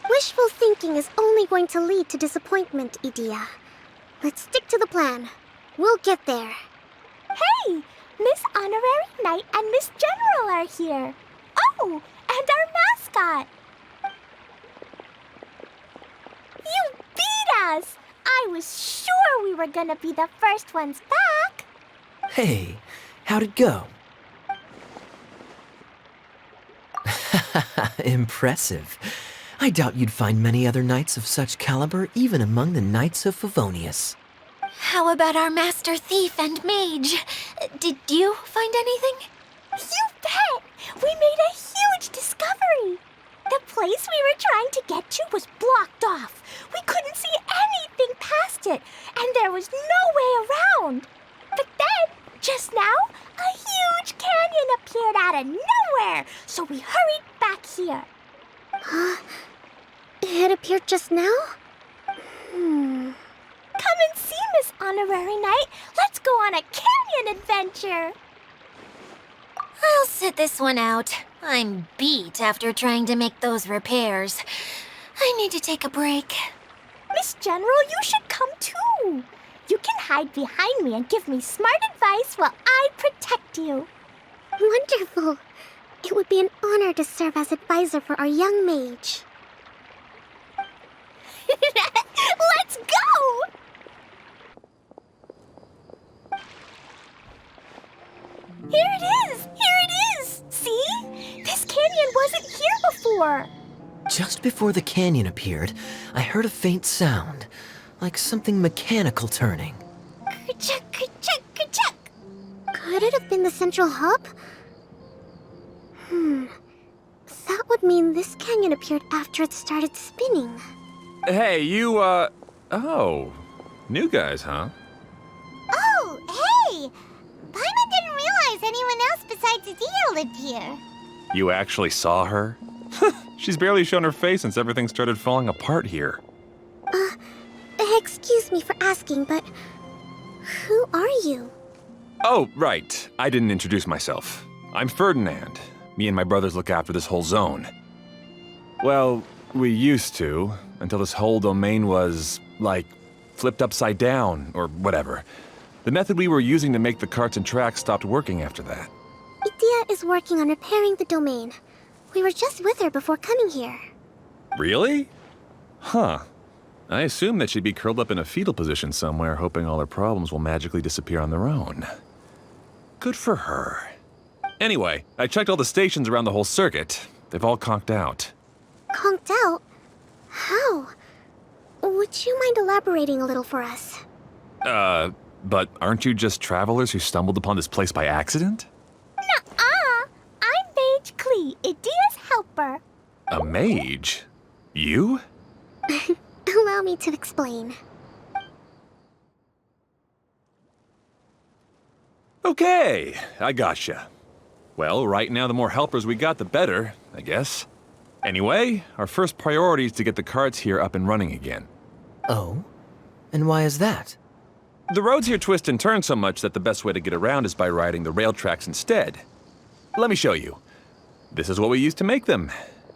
Wishful thinking is only going to lead to disappointment, Idia. Let's stick to the plan. We'll get there. Hey, Miss Honorary Knight and Miss General are here. Oh, and our mascot. You beat us! I was sure we were gonna be the first ones back. Hey, how'd it go? Impressive. I doubt you'd find many other knights of such caliber even among the Knights of Favonius. How about our master thief and mage? Did you find anything? You bet! We made a huge discovery. The place we were trying to get to was blocked off. We couldn't see anything past it, and there was no way around. But then, just now, a huge canyon appeared out of nowhere, so we hurried back here. It appeared just now? Come and see, Miss Honorary Knight. Let's go on a canyon adventure. I'll sit this one out. I'm beat after trying to make those repairs. I need to take a break. Miss General, you should come too. You can hide behind me and give me smart advice while I protect you. Wonderful. It would be an honor to serve as advisor for our young mage. Let's go! Here it is! Here it is! See? This canyon wasn't here before. Just before the canyon appeared, I heard a faint sound, like something mechanical turning. Ka-chuck, ka-chuck, ka-chuck. Could it have been the central hub? That would mean this canyon appeared after it started spinning. Hey, you, oh. New guys, huh? Oh, hey! Paimon didn't realize anyone else besides Adia lived here. You actually saw her? She's barely shown her face since everything started falling apart here. Excuse me for asking, but who are you? Oh, right. I didn't introduce myself. I'm Ferdinand. Me and my brothers look after this whole zone. Well, we used to, until this whole domain was, like, flipped upside down, or whatever. The method we were using to make the carts and tracks stopped working after that. Idia is working on repairing the domain. We were just with her before coming here. Really? Huh. I assume that she'd be curled up in a fetal position somewhere, hoping all her problems will magically disappear on their own. Good for her. Anyway, I checked all the stations around the whole circuit. They've all conked out. Conked out? How? Would you mind elaborating a little for us? But aren't you just travelers who stumbled upon this place by accident? Nuh-uh. I'm Mage Klee, Idia's helper. A mage? You? Allow me to explain. Okay, I gotcha. Well, right now the more helpers we got, the better, I guess. Anyway, our first priority is to get the carts here up and running again. Oh? And why is that? The roads here twist and turn so much that the best way to get around is by riding the rail tracks instead. Let me show you. This is what we used to make them.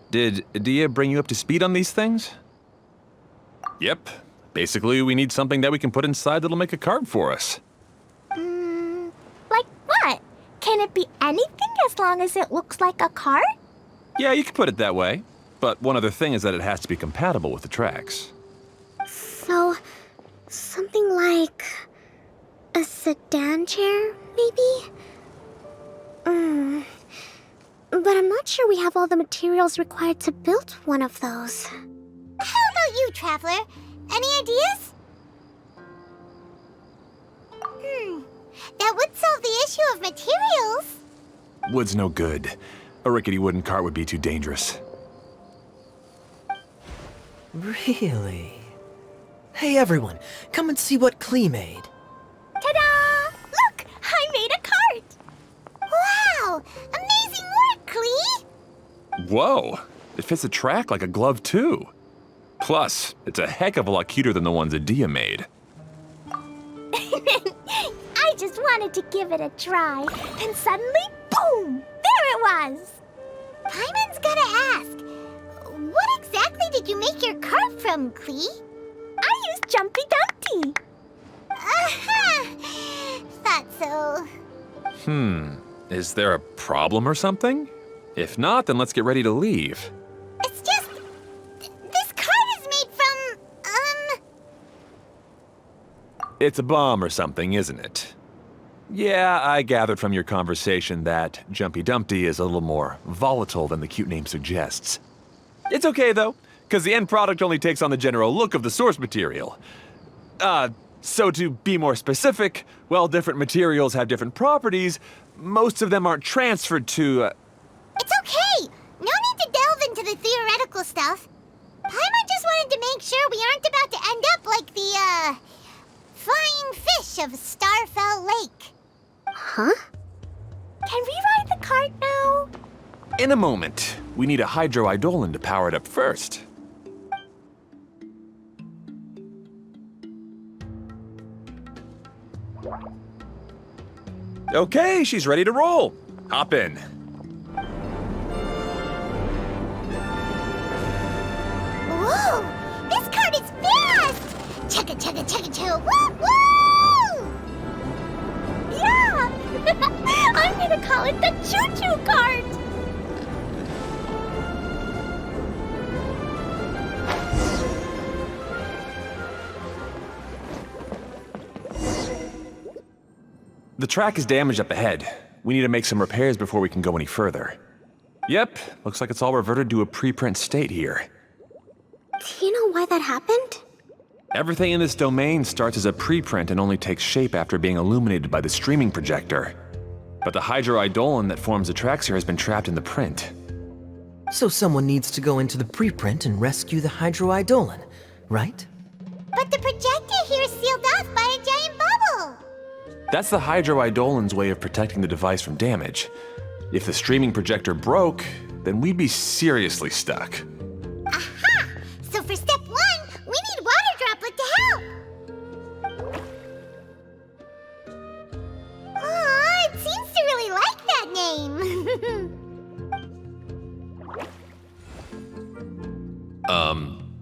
Did Idia bring you up to speed on these things? Yep. Basically, we need something that we can put inside that'll make a cart for us. Like what? Can it be anything as long as it looks like a cart? Yeah, you can put it that way. But one other thing is that it has to be compatible with the tracks. So, something like a sedan chair, maybe? But I'm not sure we have all the materials required to build one of those. How about you, Traveler? Any ideas? That would solve the issue of materials. Wood's no good. A rickety wooden cart would be too dangerous. Really? Hey everyone, come and see what Klee made. Ta-da! Look! I made a cart! Wow! Amazing work, Klee! Whoa! It fits the track like a glove, too. Plus, it's a heck of a lot cuter than the ones Idia made. I just wanted to give it a try, and suddenly, boom! There it was! Paimon's gotta ask, what exactly did you make your cart from, Klee? I used Jumpy Dumpty! Aha! Thought so. Is there a problem or something? If not, then let's get ready to leave. It's just... this cart is made from, It's a bomb or something, isn't it? Yeah, I gathered from your conversation that Jumpy Dumpty is a little more volatile than the cute name suggests. It's okay, though, because the end product only takes on the general look of the source material. So to be more specific, while different materials have different properties, most of them aren't transferred to, It's okay! No need to delve into the theoretical stuff. Paimon just wanted to make sure we aren't about to end up like the, flying fish of Starfell Lake. Huh? Can we ride the cart now? In a moment. We need a hydroidolin to power it up first. Okay, she's ready to roll. Hop in. Whoa! This cart is fast! Chugga chugga chugga chugga woo woo! Yeah! I'm gonna call it the choo-choo cart! The track is damaged up ahead. We need to make some repairs before we can go any further. Yep, looks like it's all reverted to a preprint state here. Do you know why that happened? Everything in this domain starts as a preprint and only takes shape after being illuminated by the streaming projector. But the hydroidolin that forms the tracks here has been trapped in the print. So someone needs to go into the preprint and rescue the hydroidolin, right? But the projector here is sealed off by a giant bubble! That's the hydroidolin's way of protecting the device from damage. If the streaming projector broke, then we'd be seriously stuck. Aha! So for step one, we need Water Droplet to help! Aw, it seems to really like that name!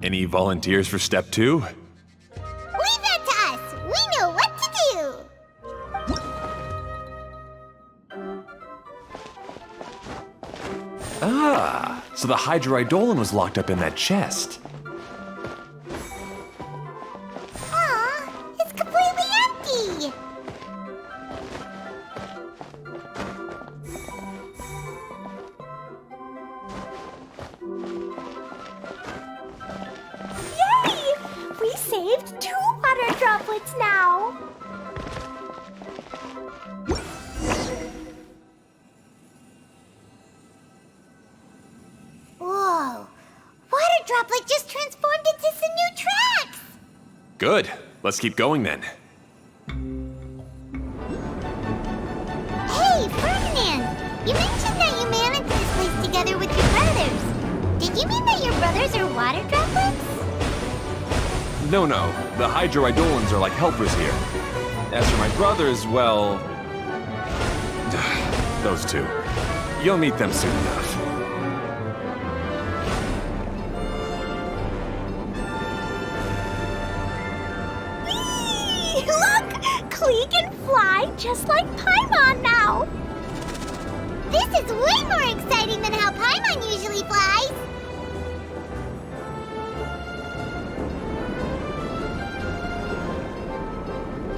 Any volunteers for step two? Leave that to us! We know what to do! Ah, so the Hydroidolon was locked up in that chest. Aw, it's completely empty! Yay! We saved 2 water droplets now. Whoa! Water Droplet just transformed into some new tracks! Good. Let's keep going then. Hey, Ferdinand! You mentioned that you managed this place together with your brothers. Did you mean that your brothers are water droplets? No, the Hydroidolons are like helpers here. As for my brothers, well... those two. You'll meet them soon enough. Whee! Look! Klee can fly just like Paimon now. This is way more exciting than how Paimon usually flies!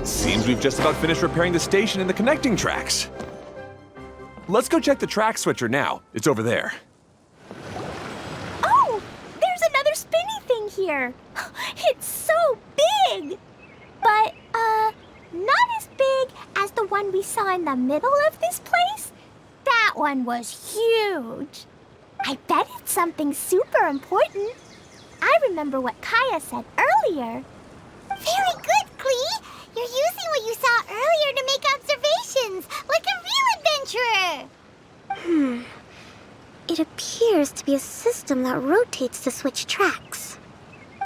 Seems we've just about finished repairing the station and the connecting tracks. Let's go check the track switcher now. It's over there. Oh, there's another spinny thing here. It's so big. But, not as big as the one we saw in the middle of this place. That one was huge. I bet it's something super important. I remember what Kaya said earlier. Very good, Klee! You're using what you saw earlier to make observations, like a real adventurer! It appears to be a system that rotates to switch tracks.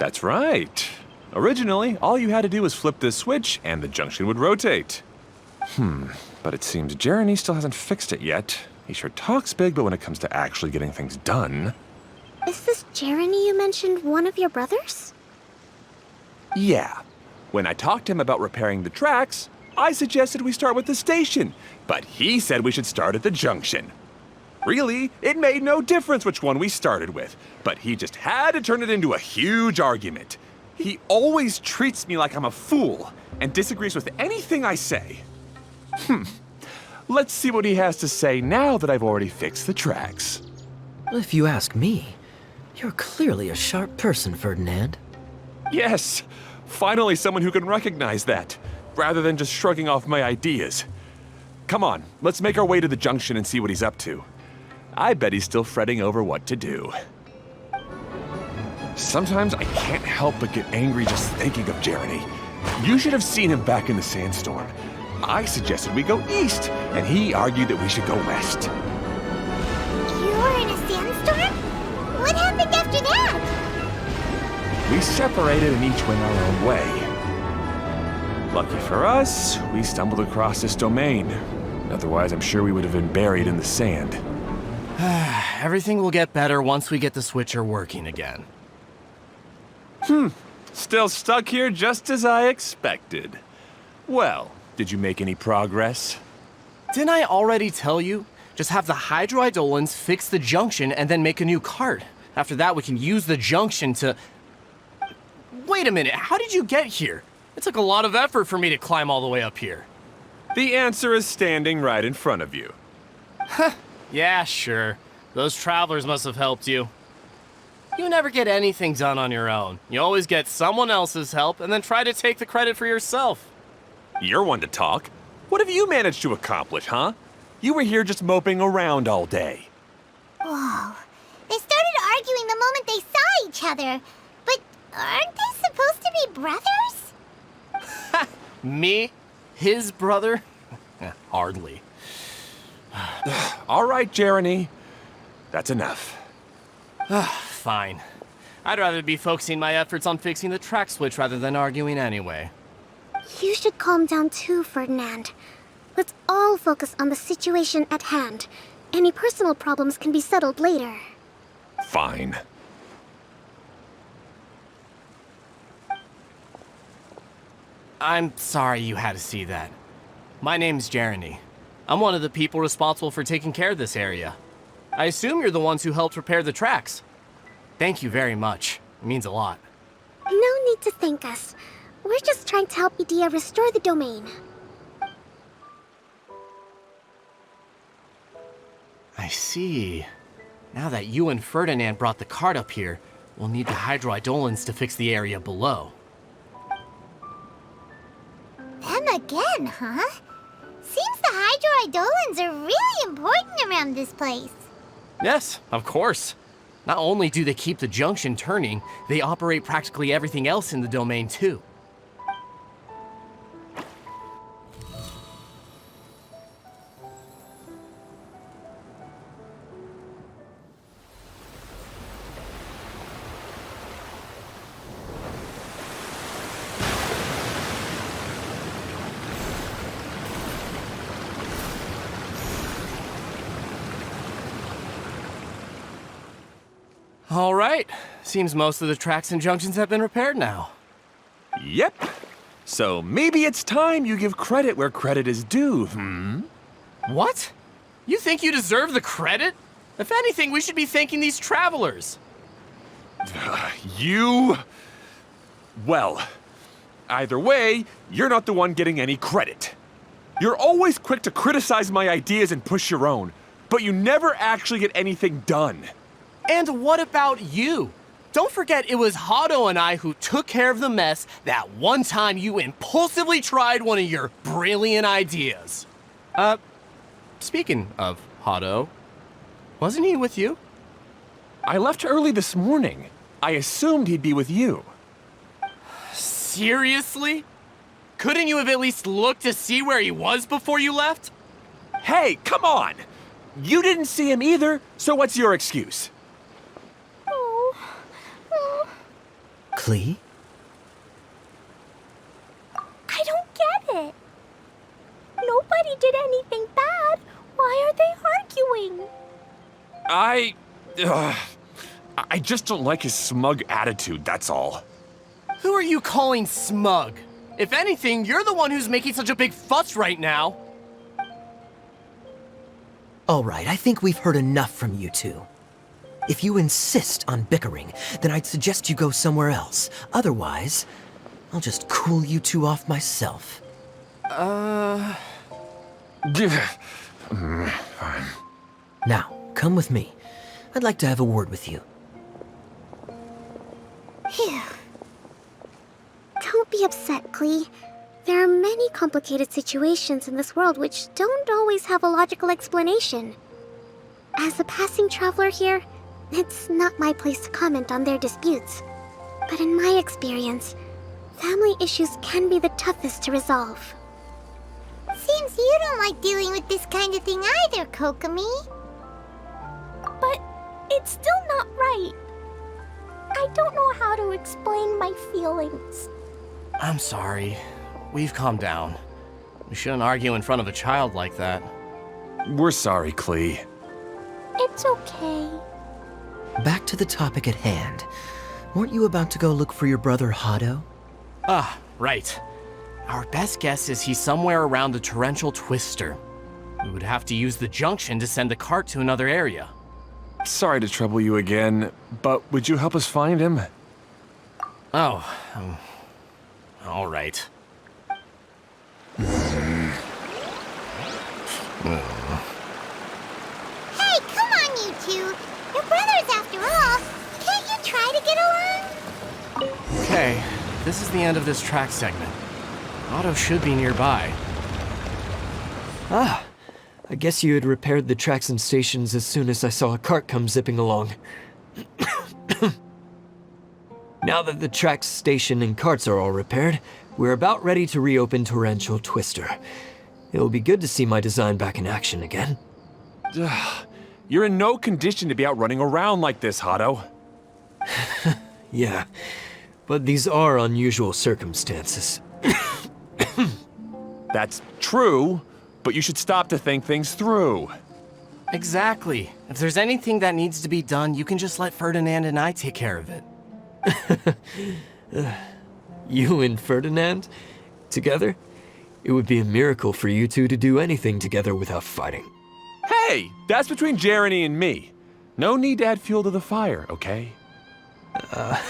That's right. Originally, all you had to do was flip this switch and the junction would rotate. But it seems Jeremy still hasn't fixed it yet. He sure talks big, but when it comes to actually getting things done... Is this Jeremy you mentioned one of your brothers? Yeah. When I talked to him about repairing the tracks, I suggested we start with the station, but he said we should start at the junction. Really, it made no difference which one we started with, but he just had to turn it into a huge argument. He always treats me like I'm a fool and disagrees with anything I say. Let's see what he has to say now that I've already fixed the tracks. If you ask me, you're clearly a sharp person, Ferdinand. Yes, finally someone who can recognize that, rather than just shrugging off my ideas. Come on, let's make our way to the junction and see what he's up to. I bet he's still fretting over what to do. Sometimes I can't help but get angry just thinking of Jeremy. You should have seen him back in the sandstorm. I suggested we go east, and he argued that we should go west. You were in a sandstorm? What happened after that? We separated and each went our own way. Lucky for us, we stumbled across this domain. Otherwise, I'm sure we would have been buried in the sand. Everything will get better once we get the switcher working again. Still stuck here just as I expected. Well, did you make any progress? Didn't I already tell you? Just have the Hydroidolons fix the junction and then make a new cart. After that, we can use the junction to... Wait a minute, how did you get here? It took a lot of effort for me to climb all the way up here. The answer is standing right in front of you. Yeah, sure. Those travelers must have helped you. You never get anything done on your own. You always get someone else's help and then try to take the credit for yourself. You're one to talk. What have you managed to accomplish, huh? You were here just moping around all day. Whoa. They started arguing the moment they saw each other. But aren't they supposed to be brothers? Me? His brother? Hardly. All right, Jeremy. That's enough. Fine. I'd rather be focusing my efforts on fixing the track switch rather than arguing anyway. You should calm down too, Ferdinand. Let's all focus on the situation at hand. Any personal problems can be settled later. Fine. I'm sorry you had to see that. My name's Jeremy. I'm one of the people responsible for taking care of this area. I assume you're the ones who helped repair the tracks. Thank you very much. It means a lot. No need to thank us. We're just trying to help Edea restore the domain. I see. Now that you and Ferdinand brought the cart up here, we'll need the hydroidolins to fix the area below. Them again, huh? Seems the hydroidolins are really important around this place. Yes, of course. Not only do they keep the junction turning, they operate practically everything else in the domain too. All right. Seems most of the tracks and junctions have been repaired now. Yep. So maybe it's time you give credit where credit is due, What? You think you deserve the credit? If anything, we should be thanking these travelers. You... Well, either way, you're not the one getting any credit. You're always quick to criticize my ideas and push your own, but you never actually get anything done. And what about you? Don't forget it was Hado and I who took care of the mess that one time you impulsively tried one of your brilliant ideas. Speaking of Hado, wasn't he with you? I left early this morning. I assumed he'd be with you. Seriously? Couldn't you have at least looked to see where he was before you left? Hey, come on! You didn't see him either, so what's your excuse? Klee? I don't get it. Nobody did anything bad. Why are they arguing? I just don't like his smug attitude, that's all. Who are you calling smug? If anything, you're the one who's making such a big fuss right now. All right, I think we've heard enough from you two. If you insist on bickering, then I'd suggest you go somewhere else. Otherwise, I'll just cool you two off myself. Fine. Now, come with me. I'd like to have a word with you. Phew. Don't be upset, Klee. There are many complicated situations in this world which don't always have a logical explanation. As a passing traveler here, it's not my place to comment on their disputes. But in my experience, family issues can be the toughest to resolve. Seems you don't like dealing with this kind of thing either, Kokomi. But it's still not right. I don't know how to explain my feelings. I'm sorry. We've calmed down. We shouldn't argue in front of a child like that. We're sorry, Klee. It's okay. Back to the topic at hand. Weren't you about to go look for your brother Hado? Ah, right. Our best guess is he's somewhere around the torrential twister. We would have to use the junction to send the cart to another area. Sorry to trouble you again, but would you help us find him? Oh, all right. Hey, come on, you two. You're brothers after all. Can't you try to get along? Okay, this is the end of this track segment. Otto should be nearby. Ah, I guess you had repaired the tracks and stations as soon as I saw a cart come zipping along. Now that the tracks, station, and carts are all repaired, we're about ready to reopen Torrential Twister. It'll be good to see my design back in action again. You're in no condition to be out running around like this, Hado. Yeah, but these are unusual circumstances. That's true, but you should stop to think things through. Exactly. If there's anything that needs to be done, you can just let Ferdinand and I take care of it. You and Ferdinand? Together? It would be a miracle for you two to do anything together without fighting. Hey, that's between Jeremy and me. No need to add fuel to the fire, okay?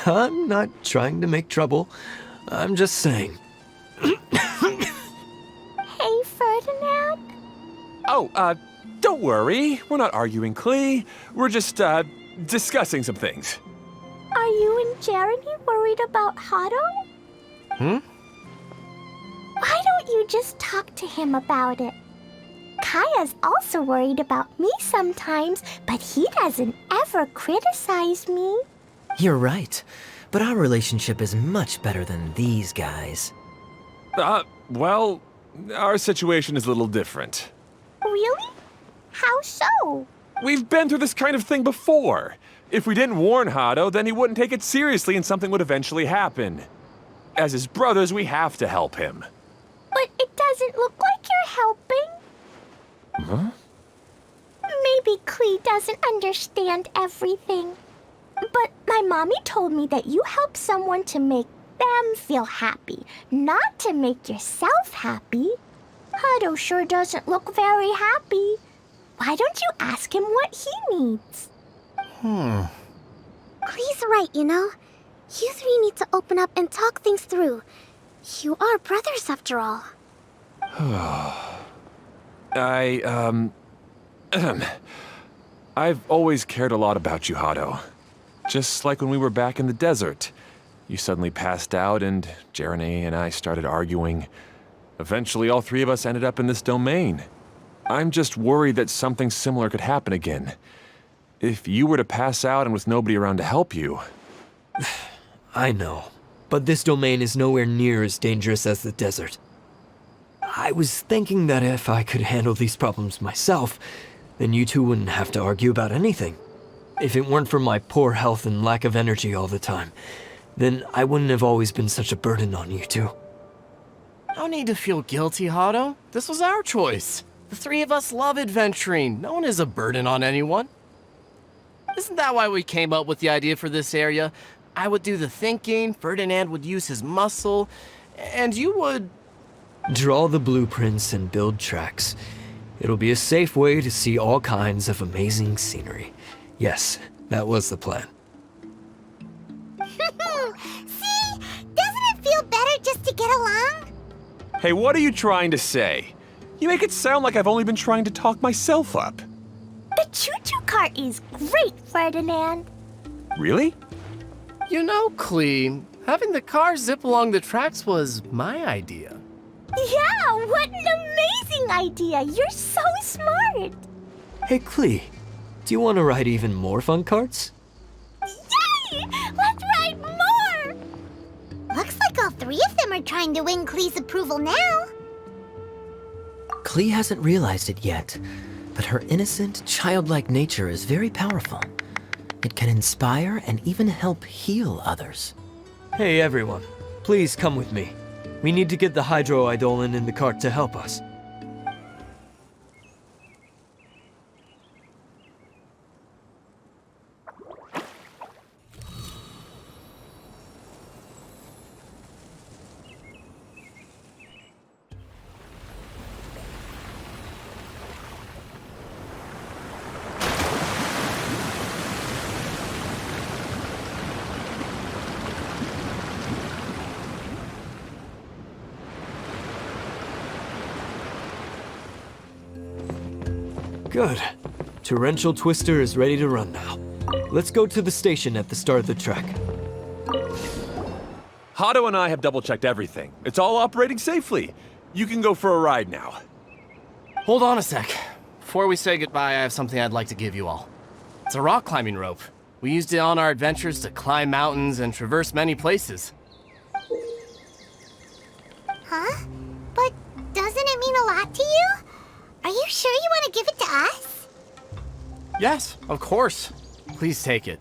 I'm not trying to make trouble. I'm just saying. Hey, Ferdinand? Oh, don't worry. We're not arguing, Klee. We're just, discussing some things. Are you and Jeremy worried about Hado? Hmm? Why don't you just talk to him about it? Kaya's also worried about me sometimes, but he doesn't ever criticize me. You're right, but our relationship is much better than these guys. Well, our situation is a little different. Really? How so? We've been through this kind of thing before. If we didn't warn Hado, then he wouldn't take it seriously and something would eventually happen. As his brothers, we have to help him. But it doesn't look like you're helping. Huh? Maybe Klee doesn't understand everything. But my mommy told me that you help someone to make them feel happy, not to make yourself happy. Hado sure doesn't look very happy. Why don't you ask him what he needs? Klee's right, you know. You three need to open up and talk things through. You are brothers after all. I've always cared a lot about you, Hado. Just like when we were back in the desert. You suddenly passed out and Jeremy and I started arguing. Eventually, all three of us ended up in this domain. I'm just worried that something similar could happen again. If you were to pass out and with nobody around to help you... I know, but this domain is nowhere near as dangerous as the desert. I was thinking that if I could handle these problems myself, then you two wouldn't have to argue about anything. If it weren't for my poor health and lack of energy all the time, then I wouldn't have always been such a burden on you two. No need to feel guilty, Hado. This was our choice. The three of us love adventuring. No one is a burden on anyone. Isn't that why we came up with the idea for this area? I would do the thinking, Ferdinand would use his muscle, and you would... Draw the blueprints and build tracks. It'll be a safe way to see all kinds of amazing scenery. Yes, that was the plan. See? Doesn't it feel better just to get along? Hey, what are you trying to say? You make it sound like I've only been trying to talk myself up. The choo-choo cart is great, Ferdinand. Really? You know, Klee, having the car zip along the tracks was my idea. Yeah, what an amazing idea. You're so smart. Hey, Klee, do you want to ride even more fun carts? Yay! Let's ride more! Looks like all three of them are trying to win Klee's approval now. Klee hasn't realized it yet, but her innocent, childlike nature is very powerful. It can inspire and even help heal others. Hey, everyone, please come with me. We need to get the hydroidolin in the cart to help us. Good. Torrential Twister is ready to run now. Let's go to the station at the start of the trek. Hado and I have double-checked everything. It's all operating safely. You can go for a ride now. Hold on a sec. Before we say goodbye, I have something I'd like to give you all. It's a rock climbing rope. We used it on our adventures to climb mountains and traverse many places. Huh? But doesn't it mean a lot to you? Are you sure you want to give it to us? Yes, of course. Please take it.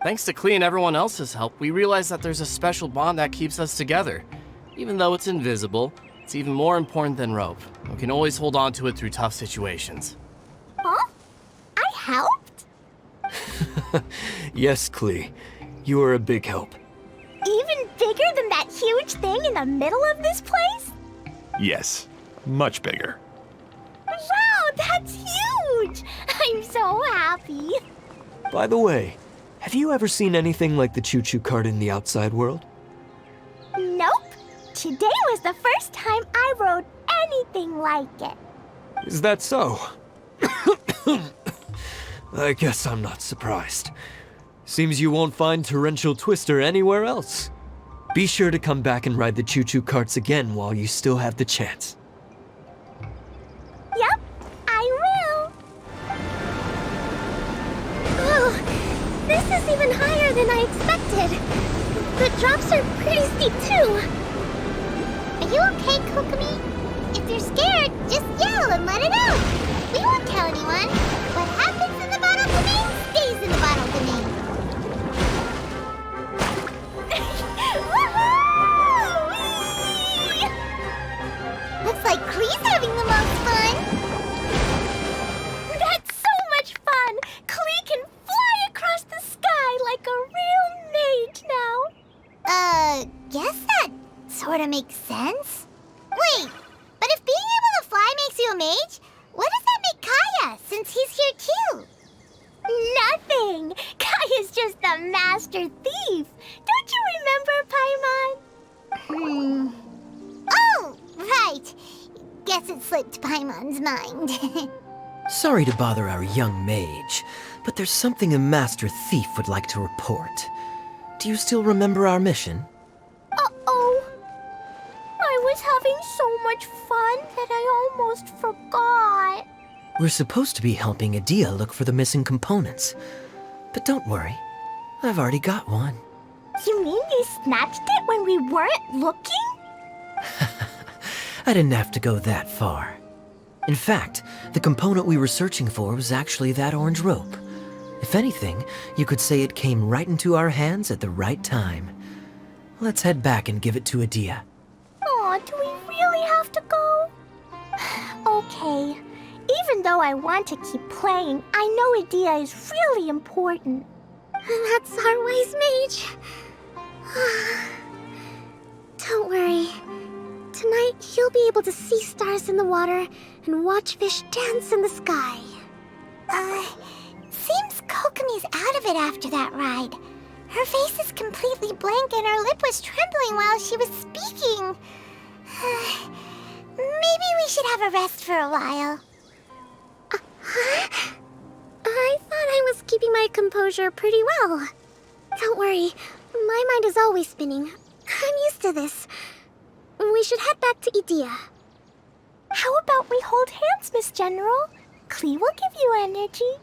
Thanks to Klee and everyone else's help, we realized that there's a special bond that keeps us together. Even though it's invisible, it's even more important than rope. We can always hold on to it through tough situations. Huh? I helped? Yes, Klee. You are a big help. Even bigger than that huge thing in the middle of this place? Yes, much bigger. Wow, that's huge! I'm so happy. By the way, have you ever seen anything like the choo-choo cart in the outside world? Nope. Today was the first time I rode anything like it. Is that so? I guess I'm not surprised. Seems you won't find Torrential Twister anywhere else. Be sure to come back and ride the choo-choo carts again while you still have the chance. Yep, I will. Oh, this is even higher than I expected. The drops are pretty steep too. Are you okay, Kokomi? If you're scared, just yell and let it out. We won't tell anyone. What happens in the bottle domain stays in the bottle domain. Looks like Klee's having the most fun. That's so much fun. Klee can fly across the sky like a real mage now. Guess that sort of makes sense. Wait, but if being able to fly makes you a mage, what does that make Kaya, since he's here too? Nothing. Kaya's just a master thief. Don't you remember, Paimon? Oh, right. Guess it slipped Paimon's mind. Sorry to bother our young mage, but there's something a Master Thief would like to report. Do you still remember our mission? Uh-oh. I was having so much fun that I almost forgot. We're supposed to be helping Adia look for the missing components. But don't worry, I've already got one. You mean you snatched it when we weren't looking? I didn't have to go that far. In fact, the component we were searching for was actually that orange rope. If anything, you could say it came right into our hands at the right time. Let's head back and give it to Adia. Aw, do we really have to go? Okay. Even though I want to keep playing, I know Adia is really important. That's our wise mage. Don't worry. Tonight, you'll be able to see stars in the water and watch fish dance in the sky. Seems Kokomi's out of it after that ride. Her face is completely blank and her lip was trembling while she was speaking. Maybe we should have a rest for a while. I thought I was keeping my composure pretty well. Don't worry, my mind is always spinning. I'm used to this. We should head back to Idia. How about we hold hands, Miss General? Klee will give you energy.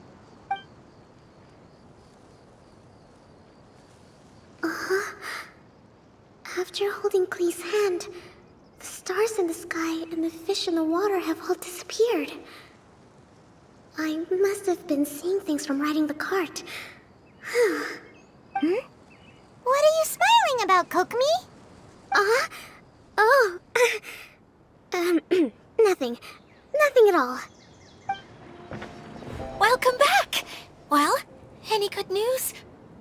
After holding Klee's hand, the stars in the sky and the fish in the water have all disappeared. I must have been seeing things from riding the cart. What are you smiling about, Kokomi? Oh. Nothing. Nothing at all. Welcome back! Well, any good news?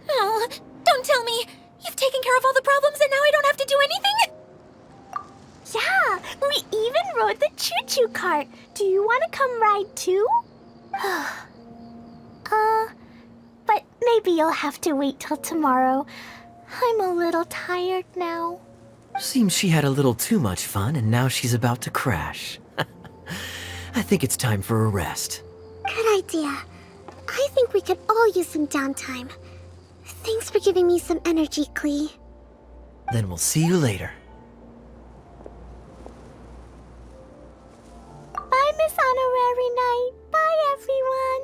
Oh, don't tell me! You've taken care of all the problems and now I don't have to do anything? Yeah, we even rode the choo-choo cart. Do you want to come ride too? But maybe you'll have to wait till tomorrow. I'm a little tired now. Seems she had a little too much fun and now she's about to crash. I think it's time for a rest. Good idea. I think we could all use some downtime. Thanks for giving me some energy, Klee. Then we'll see you later. Bye, Miss Honorary Knight. Bye, everyone.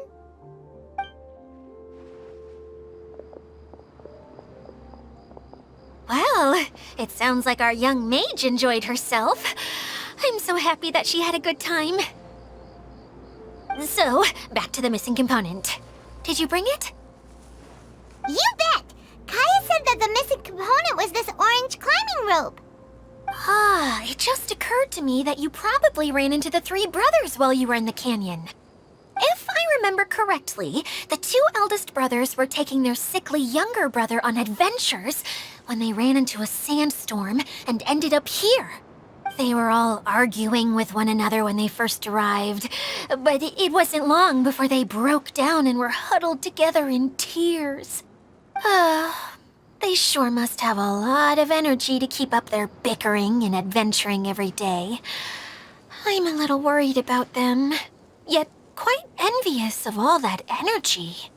Well, it sounds like our young mage enjoyed herself. I'm so happy that she had a good time. So, back to the missing component. Did you bring it? You bet! Kaya said that the missing component was this orange climbing rope. It just occurred to me that you probably ran into the three brothers while you were in the canyon. If I remember correctly, the two eldest brothers were taking their sickly younger brother on adventures when they ran into a sandstorm and ended up here. They were all arguing with one another when they first arrived, but it wasn't long before they broke down and were huddled together in tears. They sure must have a lot of energy to keep up their bickering and adventuring every day. I'm a little worried about them, yet quite envious of all that energy.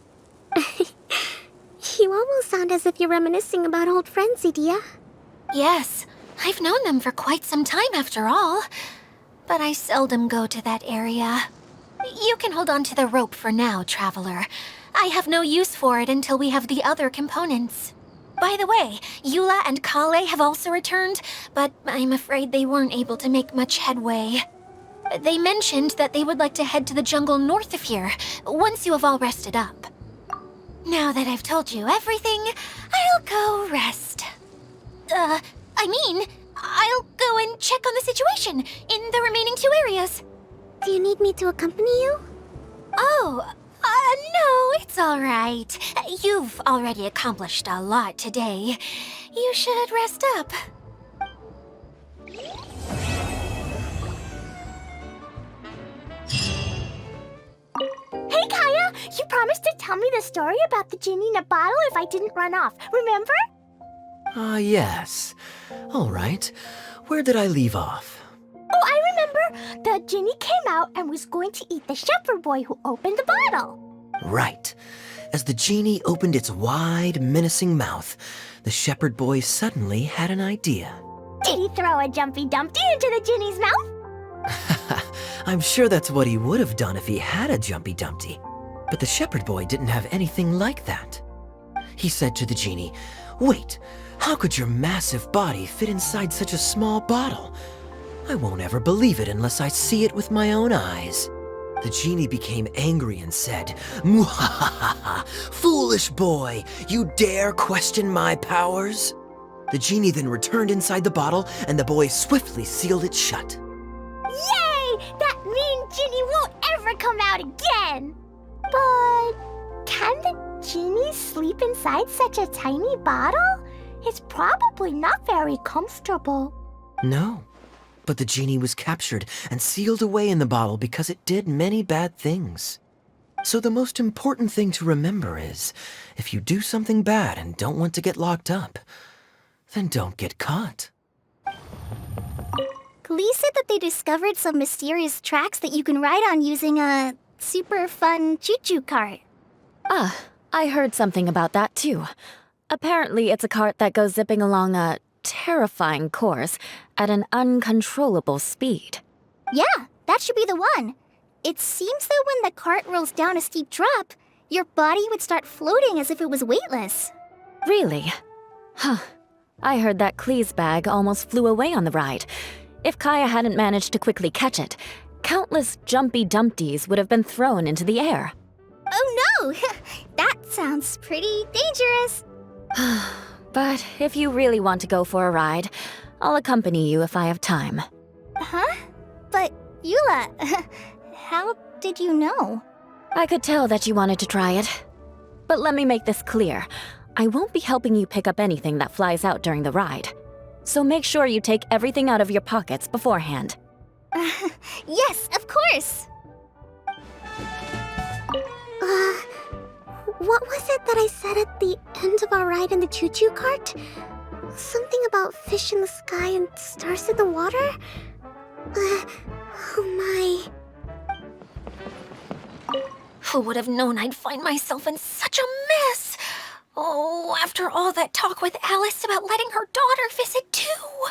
You almost sound as if you're reminiscing about old friends, Idia. Yes, I've known them for quite some time after all, but I seldom go to that area. You can hold on to the rope for now, Traveler. I have no use for it until we have the other components. By the way, Eula and Kale have also returned, but I'm afraid they weren't able to make much headway. They mentioned that they would like to head to the jungle north of here, once you have all rested up. Now that I've told you everything, I'll go rest. I'll go and check on the situation in the remaining 2 areas. Do you need me to accompany you? Oh, no, it's all right. You've already accomplished a lot today. You should rest up. Hey, Kaya! You promised to tell me the story about the genie in a bottle if I didn't run off, remember? Yes. All right. Where did I leave off? Oh, I remember! The genie came out and was going to eat the shepherd boy who opened the bottle. Right. As the genie opened its wide, menacing mouth, the shepherd boy suddenly had an idea. Did he throw a Jumpy Dumpty into the genie's mouth? I'm sure that's what he would have done if he had a Jumpy Dumpty. But the shepherd boy didn't have anything like that. He said to the genie, "Wait, how could your massive body fit inside such a small bottle? I won't ever believe it unless I see it with my own eyes." The genie became angry and said, "Muhahaha! Foolish boy! You dare question my powers?" The genie then returned inside the bottle, and the boy swiftly sealed it shut. Yay! That mean genie won't ever come out again! But can the genie sleep inside such a tiny bottle? It's probably not very comfortable. No, but the genie was captured and sealed away in the bottle because it did many bad things. So the most important thing to remember is, if you do something bad and don't want to get locked up, then don't get caught. Glee said that they discovered some mysterious tracks that you can ride on using a super fun choo-choo cart. Ah, I heard something about that too. Apparently it's a cart that goes zipping along a terrifying course at an uncontrollable speed. Yeah, that should be the one. It seems that when the cart rolls down a steep drop, your body would start floating as if it was weightless. Really? Huh. I heard that Klee's bag almost flew away on the ride. If Kaya hadn't managed to quickly catch it, countless Jumpy Dumpties would have been thrown into the air. Oh no! That sounds pretty dangerous. But if you really want to go for a ride, I'll accompany you if I have time. Huh? But, Eula, how did you know? I could tell that you wanted to try it. But let me make this clear. I won't be helping you pick up anything that flies out during the ride. So make sure you take everything out of your pockets beforehand. Yes, of course! What was it that I said at the end of our ride in the choo-choo cart? Something about fish in the sky and stars in the water? Oh my... Who would have known I'd find myself in such a mess? Oh, after all that talk with Alice about letting her daughter visit too.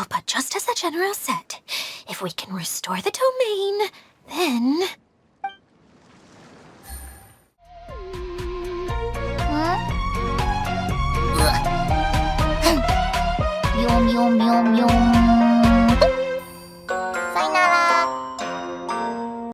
But just as the general said, if we can restore the domain, then... Yum yum yum yum.